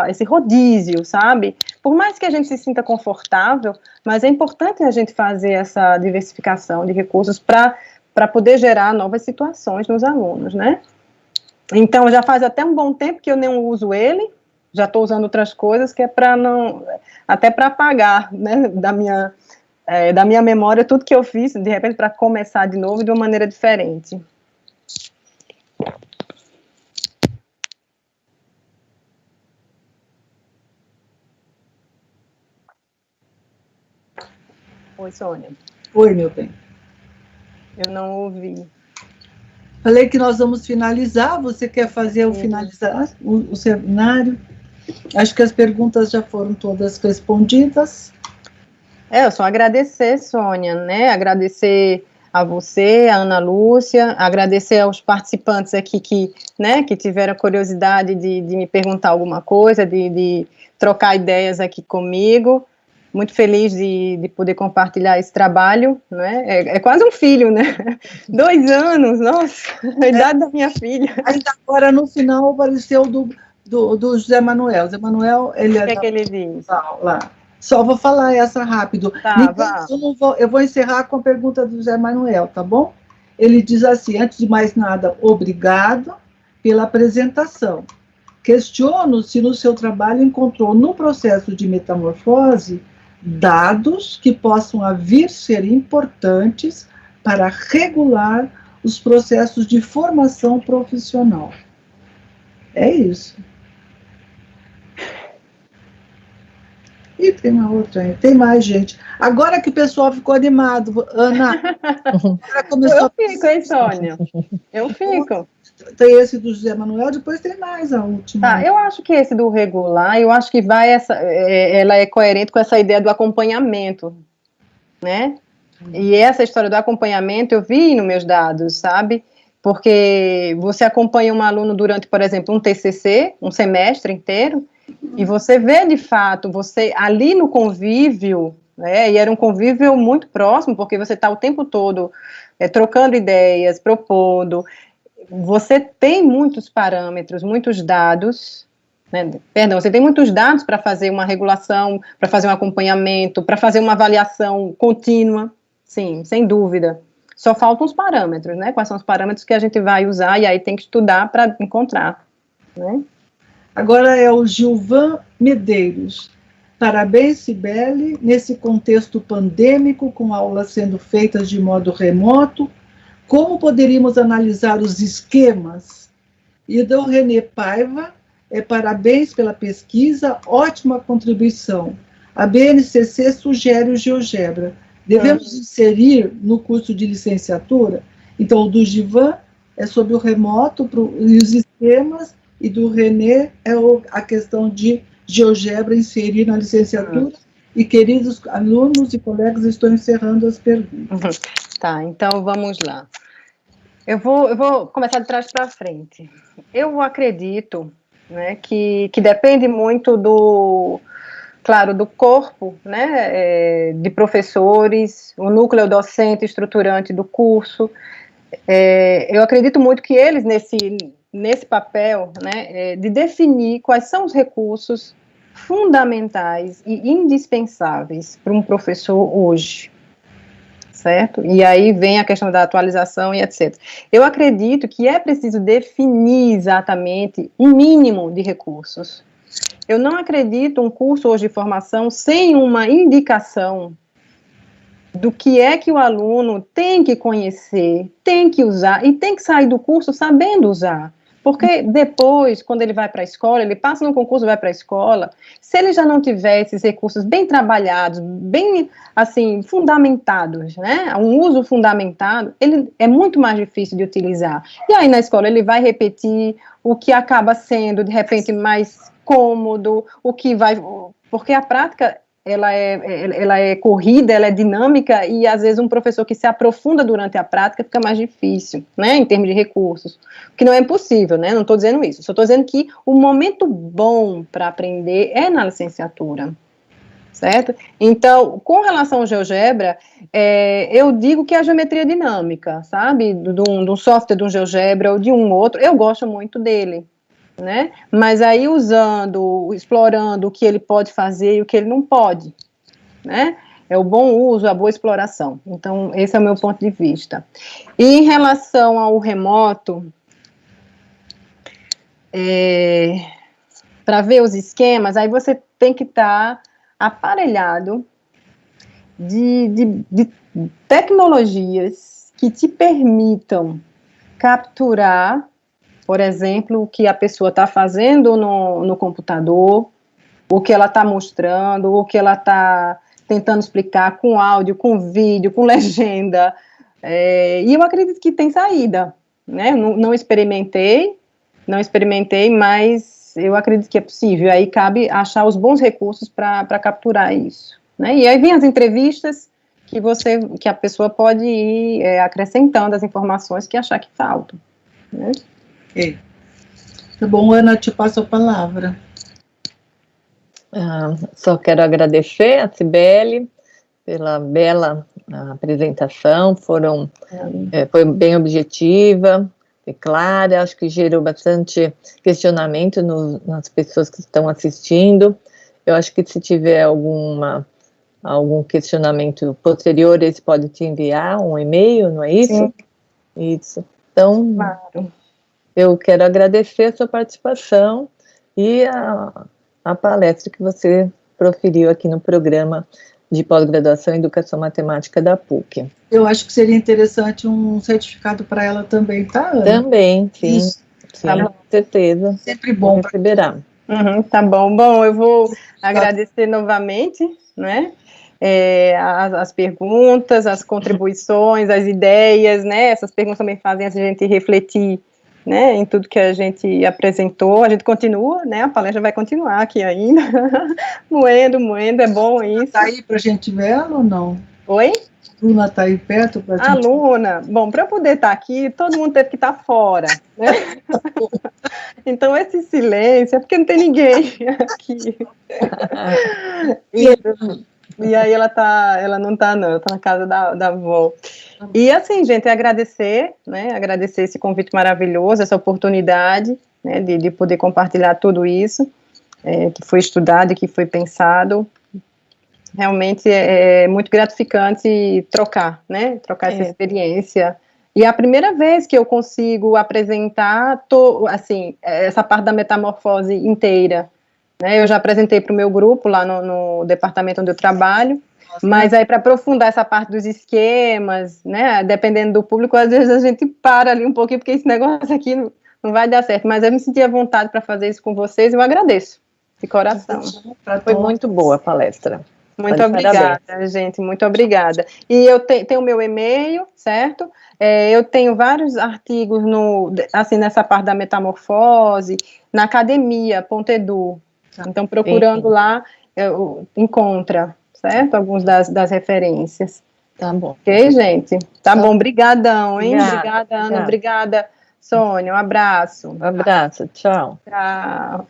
esse rodízio, sabe? Por mais que a gente se sinta confortável, mas é importante a gente fazer essa diversificação de recursos para poder gerar novas situações nos alunos, né? Então, já faz até um bom tempo que eu não uso ele, já estou usando outras coisas, que é para não, até para apagar, né, da minha memória, tudo que eu fiz, de repente, para começar de novo de uma maneira diferente. Oi, Sônia. Oi, meu bem. Eu não ouvi. Falei que nós vamos finalizar. Você quer fazer o seminário? Acho que as perguntas já foram todas respondidas. Eu só agradecer, Sônia, né? Agradecer a você, a Ana Lúcia, agradecer aos participantes aqui que tiveram curiosidade de me perguntar alguma coisa, de trocar ideias aqui comigo. Muito feliz de poder compartilhar esse trabalho, né? É quase um filho, né? 2 anos, nossa, a idade da minha filha. Ainda agora, no final, apareceu do José Manuel. José Manuel, ele O que é que ele diz? Lá. Só vou falar essa rápido. Tá, eu vou encerrar com a pergunta do José Manuel, tá bom? Ele diz assim, antes de mais nada, obrigado pela apresentação. Questiono se no seu trabalho encontrou no processo de metamorfose dados que possam vir ser importantes para regular os processos de formação profissional. É isso. E tem uma outra aí, tem mais gente. Agora que o pessoal ficou animado, Ana, agora começou Eu fico, hein, Sônia? Eu fico. Tem esse do José Manuel, depois tem mais a última. Tá, eu acho que esse do regular, eu acho que ela é coerente com essa ideia do acompanhamento, né? E essa história do acompanhamento eu vi nos meus dados, sabe? Porque você acompanha um aluno durante, por exemplo, um TCC, um semestre inteiro, e você vê, de fato, você ali no convívio, né, e era um convívio muito próximo, porque você está o tempo todo trocando ideias, propondo, você tem muitos parâmetros, muitos dados, né, perdão, você tem muitos dados para fazer uma regulação, para fazer um acompanhamento, para fazer uma avaliação contínua, sim, sem dúvida. Só faltam os parâmetros, né? Quais são os parâmetros que a gente vai usar e aí tem que estudar para encontrar, né? Agora é o Gilvan Medeiros. Parabéns, Cibele, nesse contexto pandêmico, com aulas sendo feitas de modo remoto, como poderíamos analisar os esquemas? E do Renê Paiva, parabéns pela pesquisa, ótima contribuição. A BNCC sugere o GeoGebra. Devemos inserir no curso de licenciatura? Então, o do Givan é sobre o remoto e os esquemas, e do Renê é a questão de GeoGebra inserir na licenciatura. E, queridos alunos e colegas, estou encerrando as perguntas. Tá, então vamos lá. Eu vou começar de trás para frente. Eu acredito, né, que depende muito claro, do corpo, né, de professores, o núcleo docente estruturante do curso. Eu acredito muito que eles, nesse papel, né, de definir quais são os recursos fundamentais e indispensáveis para um professor hoje, certo? E aí vem a questão da atualização e etc. Eu acredito que é preciso definir exatamente um mínimo de recursos. Eu não acredito um curso hoje de formação sem uma indicação do que é que o aluno tem que conhecer, tem que usar e tem que sair do curso sabendo usar. Porque depois, quando ele vai para a escola, ele passa no concurso, vai para a escola, se ele já não tiver esses recursos bem trabalhados, bem, assim, fundamentados, né, um uso fundamentado, ele é muito mais difícil de utilizar. E aí na escola ele vai repetir o que acaba sendo, de repente, mais cômodo, porque a prática, ela é corrida, ela é dinâmica, e às vezes um professor que se aprofunda durante a prática fica mais difícil, né, em termos de recursos, o que não é impossível, né, não estou dizendo isso, só estou dizendo que o momento bom para aprender é na licenciatura, certo? Então, com relação ao GeoGebra, eu digo que a geometria dinâmica, sabe, de um software de um GeoGebra ou de um outro, eu gosto muito dele, né? Mas aí explorando o que ele pode fazer e o que ele não pode, né? É o bom uso, a boa exploração. Então, esse é o meu ponto de vista. E em relação ao remoto, para ver os esquemas, aí você tem que estar aparelhado de tecnologias que te permitam capturar, por exemplo, o que a pessoa está fazendo no computador, o que ela está mostrando, o que ela está tentando explicar com áudio, com vídeo, com legenda, e eu acredito que tem saída, né? Não experimentei, mas eu acredito que é possível, aí cabe achar os bons recursos para capturar isso, né? E aí vem as entrevistas que a pessoa pode ir acrescentando as informações que achar que faltam, né? Tá bom, Ana, te passo a palavra. Só quero agradecer a Cibele pela bela apresentação, foi bem objetiva e clara, acho que gerou bastante questionamento nas pessoas que estão assistindo. Eu acho que se tiver algum questionamento posterior, eles podem te enviar um e-mail, não é isso? Sim. Isso. Então, Claro. Eu quero agradecer a sua participação e a palestra que você proferiu aqui no programa de pós-graduação em Educação Matemática da PUC. Eu acho que seria interessante um certificado para ela também, tá, Ana? Também, sim. Isso. Sim, com certeza. Sempre bom. Receberá. Tá bom. Bom, eu vou agradecer novamente, né, as perguntas, as contribuições, as ideias, né, essas perguntas também fazem a gente refletir, né, em tudo que a gente apresentou. A gente continua, né, a palestra vai continuar aqui ainda, moendo, é bom isso. Está aí para a gente ver ela ou não? Oi? A Luna está aí perto para a gente? A Luna, bom, para eu poder estar aqui, todo mundo teve que estar fora, né? Então, esse silêncio é porque não tem ninguém aqui. E aí ela não está não, ela está na casa da avó. E assim, gente, agradecer, né, agradecer esse convite maravilhoso, essa oportunidade, né, de poder compartilhar tudo isso, que foi estudado e que foi pensado. Realmente é muito gratificante trocar, né, essa experiência. E é a primeira vez que eu consigo apresentar, assim, essa parte da metamorfose inteira, né, eu já apresentei para o meu grupo lá no departamento onde eu trabalho, mas aí para aprofundar essa parte dos esquemas, né, dependendo do público, às vezes a gente para ali um pouquinho, porque esse negócio aqui não vai dar certo, mas eu me senti à vontade para fazer isso com vocês, e eu agradeço, de coração. Foi muito boa a palestra. Muito obrigada, gente, muito obrigada. E eu tenho o meu e-mail, certo? Eu tenho vários artigos assim, nessa parte da metamorfose, na academia.edu. Então, procurando lá, encontra, certo? Alguns das referências. Tá bom. Ok, gente? Tá bom, brigadão, hein? Obrigada, Ana, obrigada, Sônia, um abraço. Um abraço, tchau. Tchau.